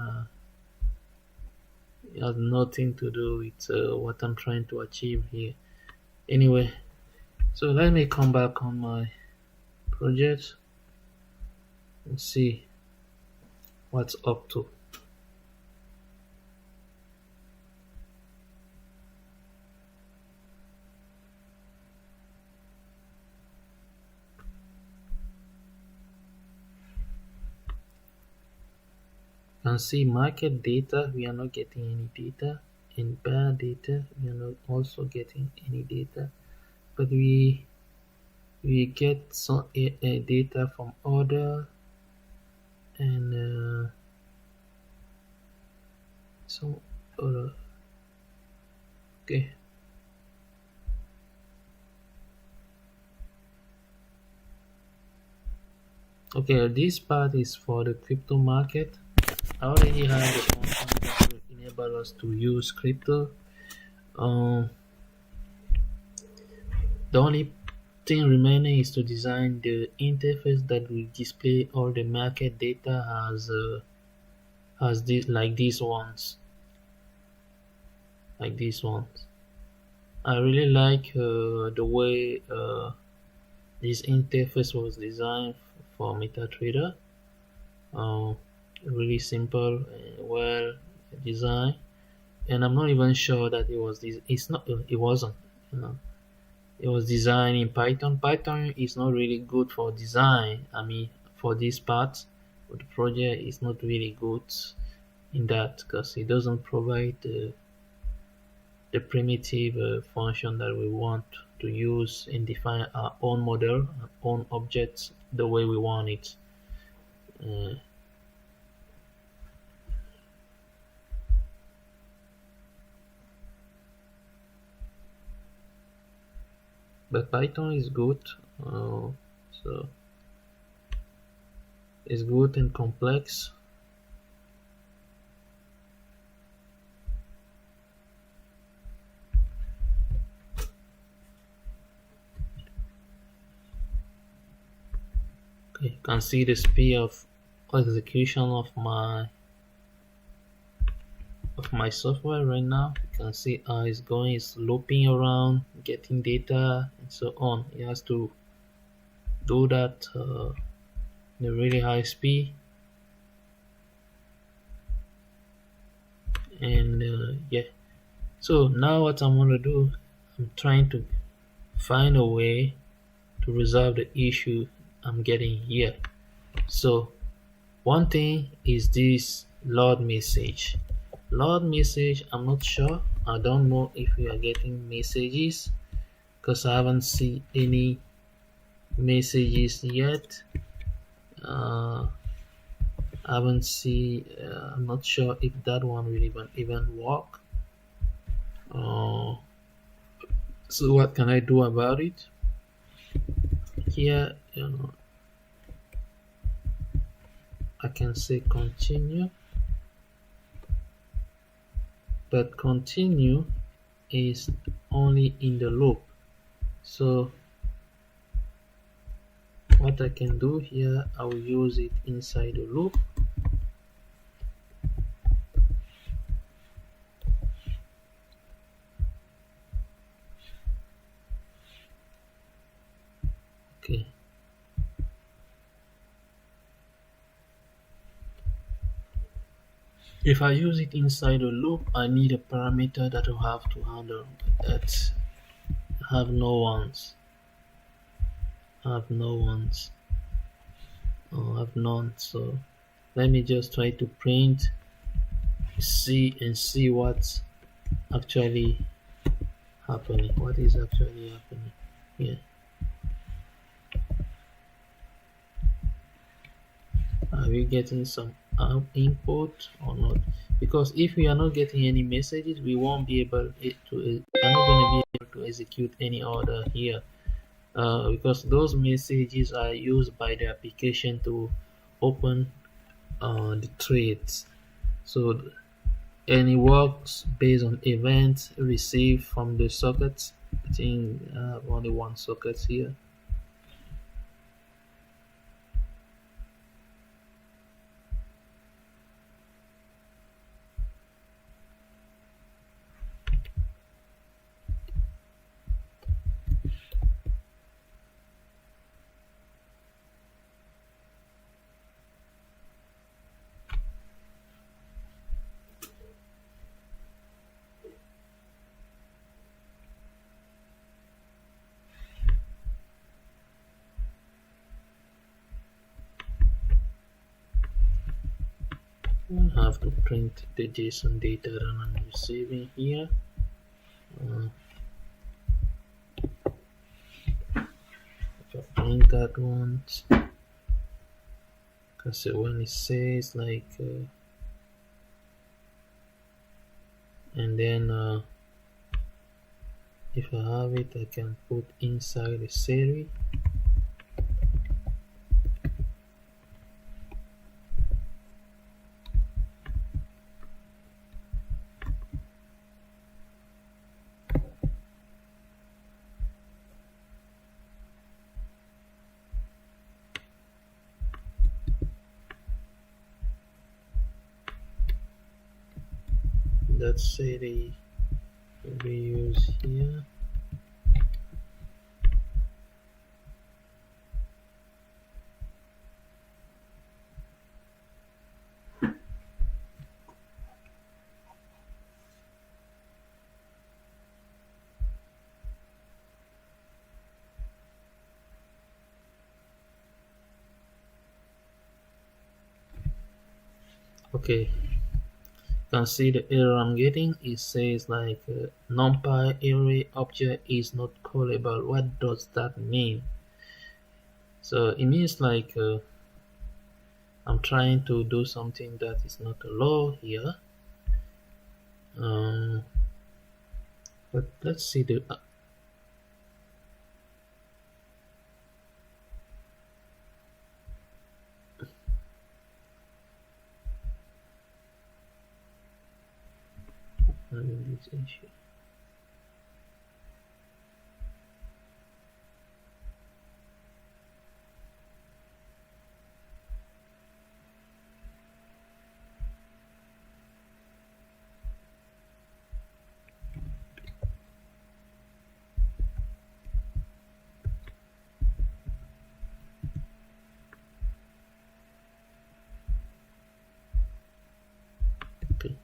It has nothing to do with what I'm trying to achieve here. Anyway, so let me come back on my project and see what's up to. You can see market data, we are not getting any data. In buyer data, we are not also getting any data. But we get some data from order and some other. Okay. Okay, this part is for the crypto market. I already have the content that will enable us to use crypto. Um, the only thing remaining is to design the interface that will display all the market data as this like these ones. I really like the way this interface was designed for MetaTrader. uh, really simple, well designed, and I'm not even sure that it was this. It's not. It wasn't. You know, it was designed in Python. Python is not really good for design. I mean, for this part of the project, it's not really good in that because it doesn't provide the primitive function that we want to use and define our own model, our own objects the way we want it. Uh, but Python is good. So it's good and complex. Okay, you can see the speed of execution of my software right now. You can see how it's going, it's looping around, getting data, and so on. It has to do that in a really high speed. And yeah, so now what I'm gonna do, I'm trying to find a way to resolve the issue I'm getting here. So one thing is this load message. Load message, I'm not sure. I don't know if we are getting messages because I haven't seen any messages yet. I haven't seen. I'm not sure if that one will even work. Uh, so what can I do about it? Here, I can say continue, but continue is only in the loop. So what I can do here, I will use it inside the loop. Okay. If I use it inside a loop, I need a parameter that will have to handle that have no ones, have no ones, or have none. So let me just try to print, see what's actually happening. What is actually happening here? Are we getting some input or not? Because if we are not getting any messages, we won't be able to. We're not going to be able to execute any order here. Because those messages are used by the application to open the threads. So and it works based on events received from the sockets. I think only one socket here. I have to print the JSON data that I'm receiving here. If I print that one, because when it says like, and then if I have it, I can put inside the series. That series will be used here. Okay, can see the error I'm getting. It says like numpy array object is not callable. What does that mean? So it means like I'm trying to do something that is not a law here. Um, but let's see the having this issue. Okay.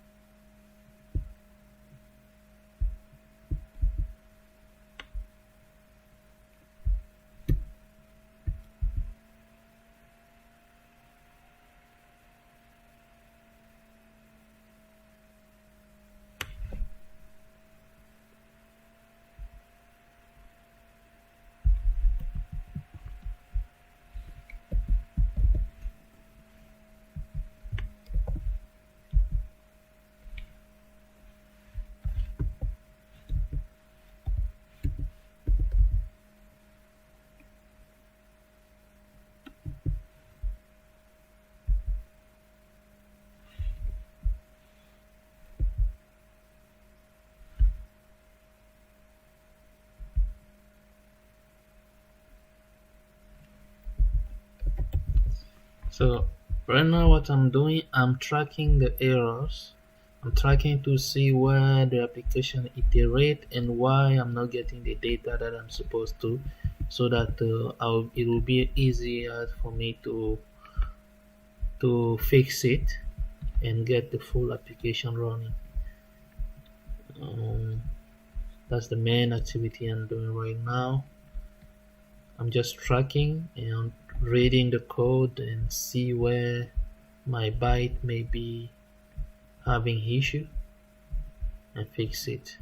So right now what I'm doing, I'm tracking the errors. I'm tracking to see where the application iterate and why I'm not getting the data that I'm supposed to, so that it will be easier for me to fix it and get the full application running. Um, that's the main activity I'm doing right now. I'm just tracking and reading the code and see where my byte may be having issue and fix it.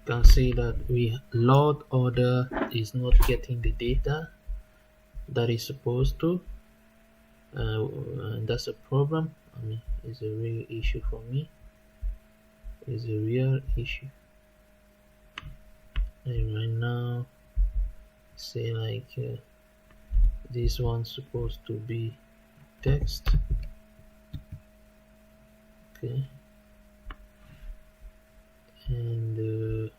You can see that we load order is not getting the data that is supposed to, and that's a problem. I mean, it's a real issue for me. It's a real issue. And right now, say like this one's supposed to be text. Okay, and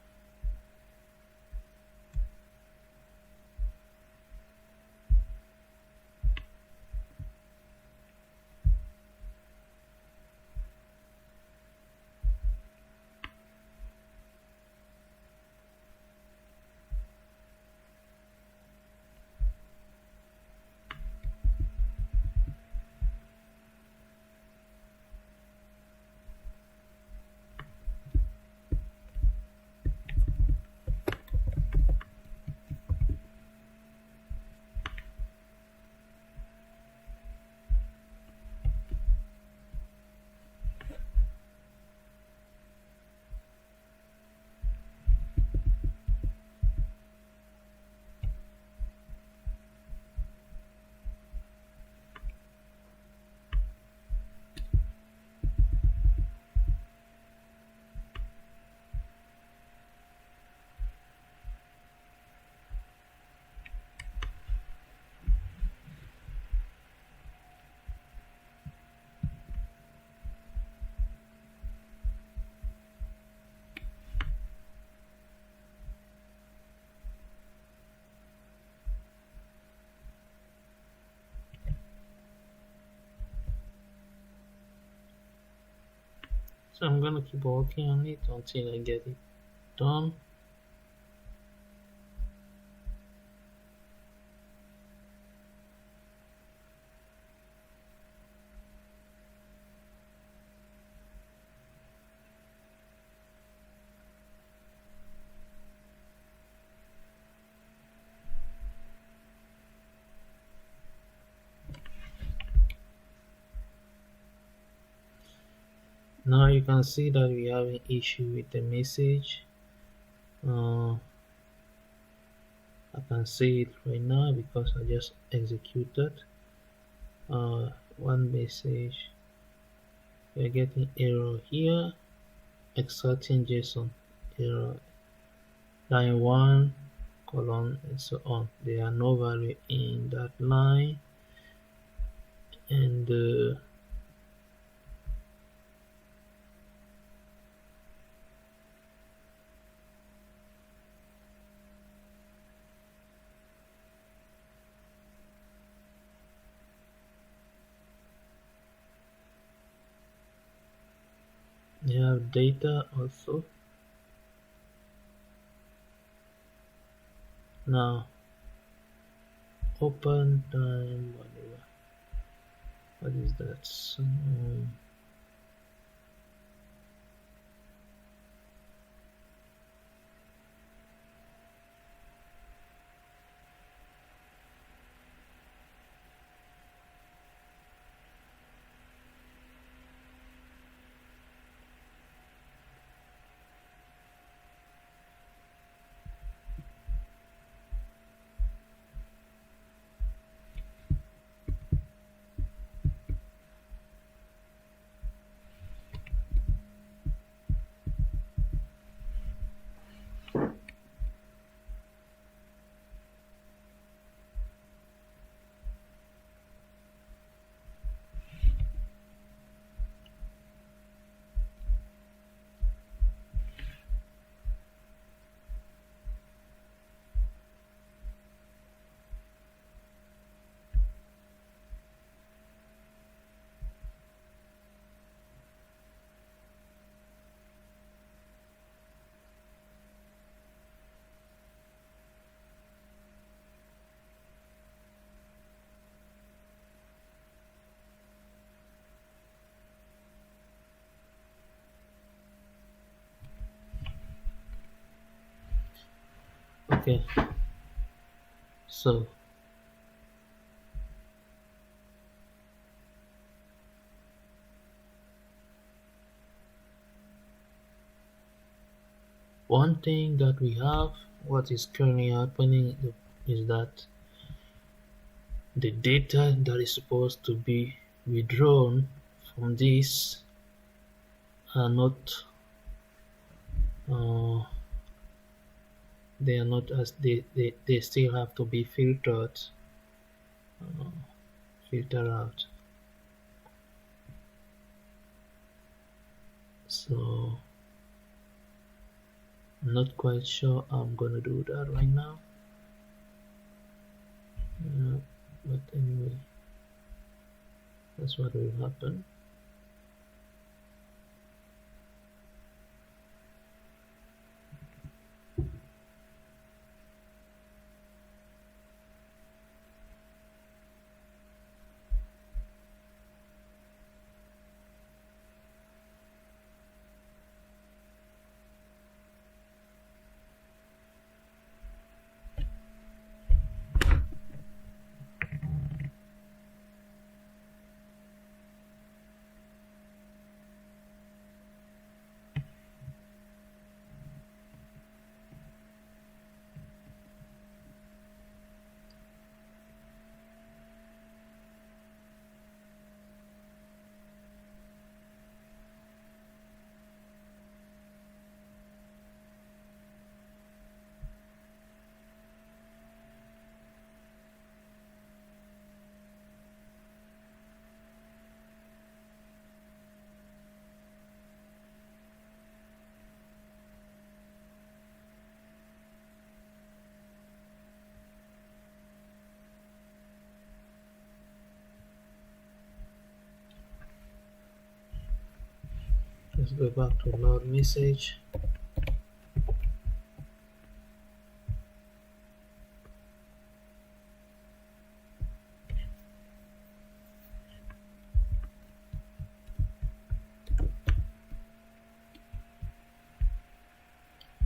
so I'm gonna keep working on it until I get it done. Now you can see that we have an issue with the message. uh, I can see it right now because I just executed one message. We are getting error here, exporting JSON error, line 1 colon and so on. There are no value in that line, and you have data also. Now open time whatever. What is that? Okay, so one thing that we have, what is currently happening is that the data that is supposed to be withdrawn from this are not uh, they are not as they still have to be uh, filtered out. So I'm not quite sure I'm gonna do that right now. But anyway, that's what will happen. Let's go back to load message.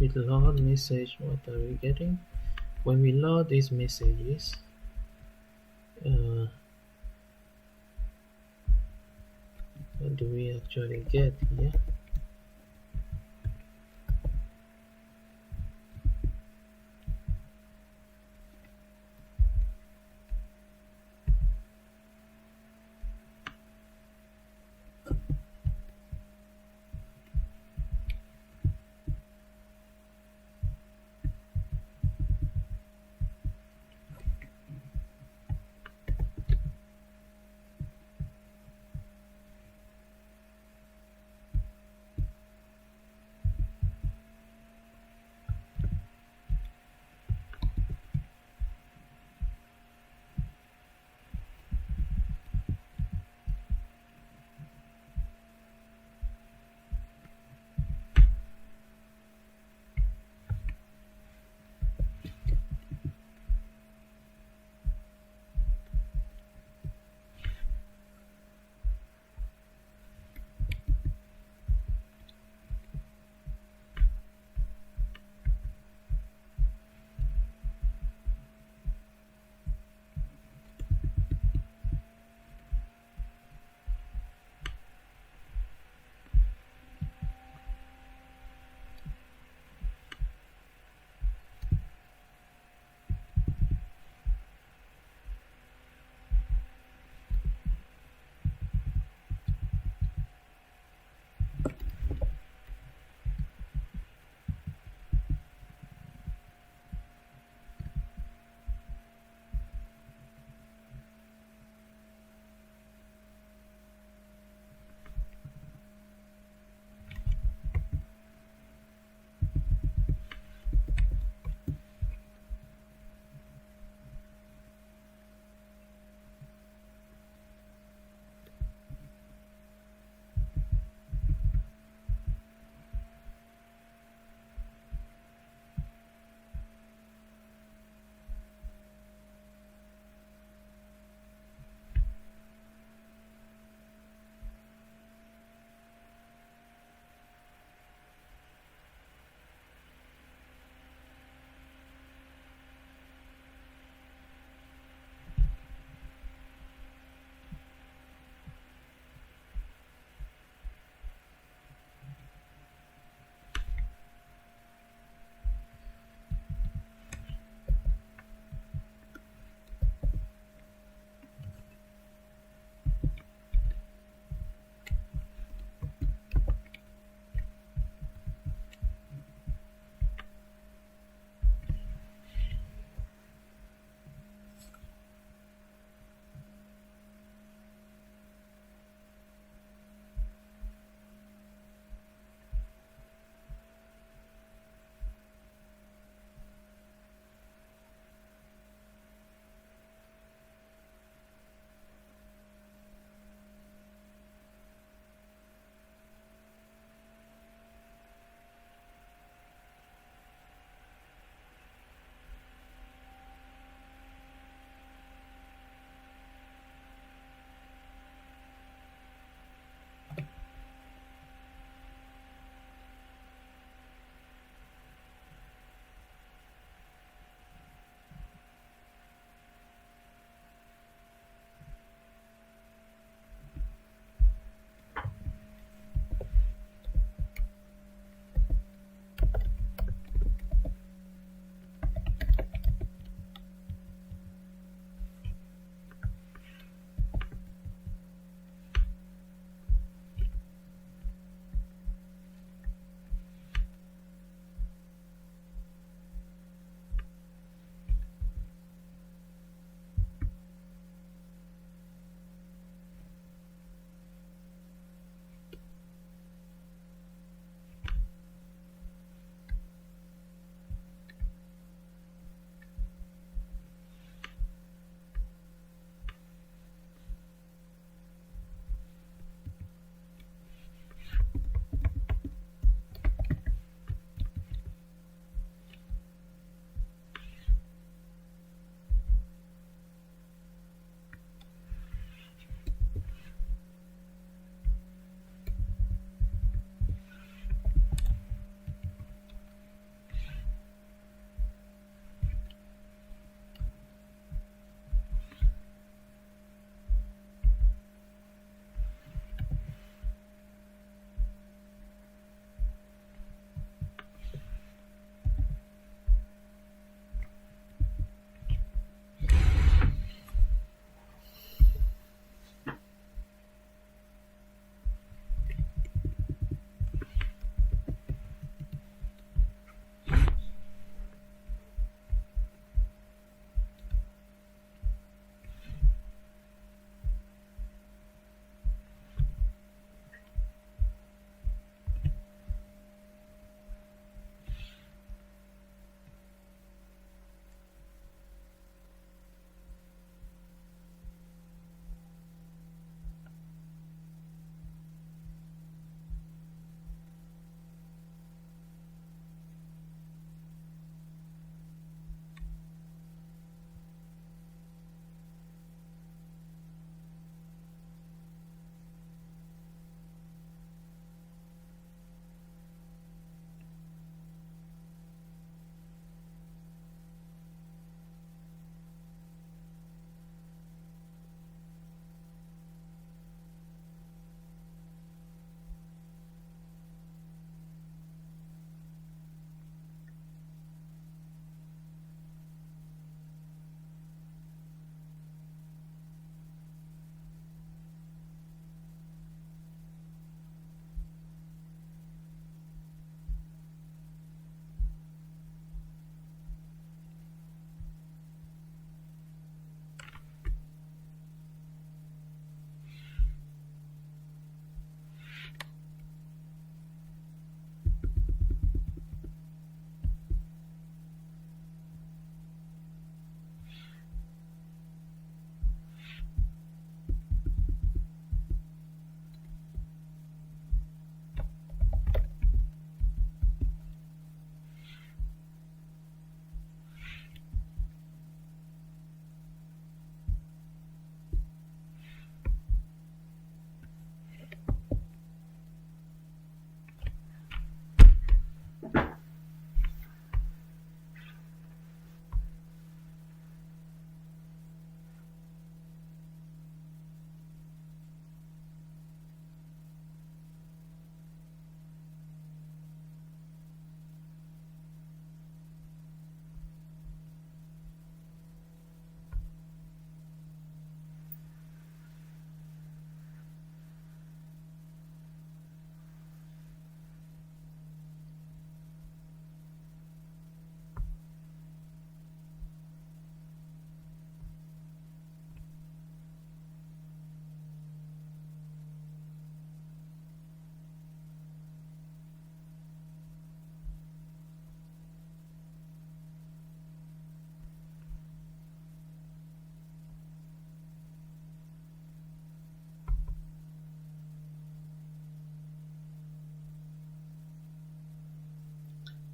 With load message, what are we getting? When we load these messages, uh, What do we actually get here?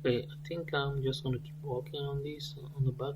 Okay, I think I'm just gonna keep working on this on the back.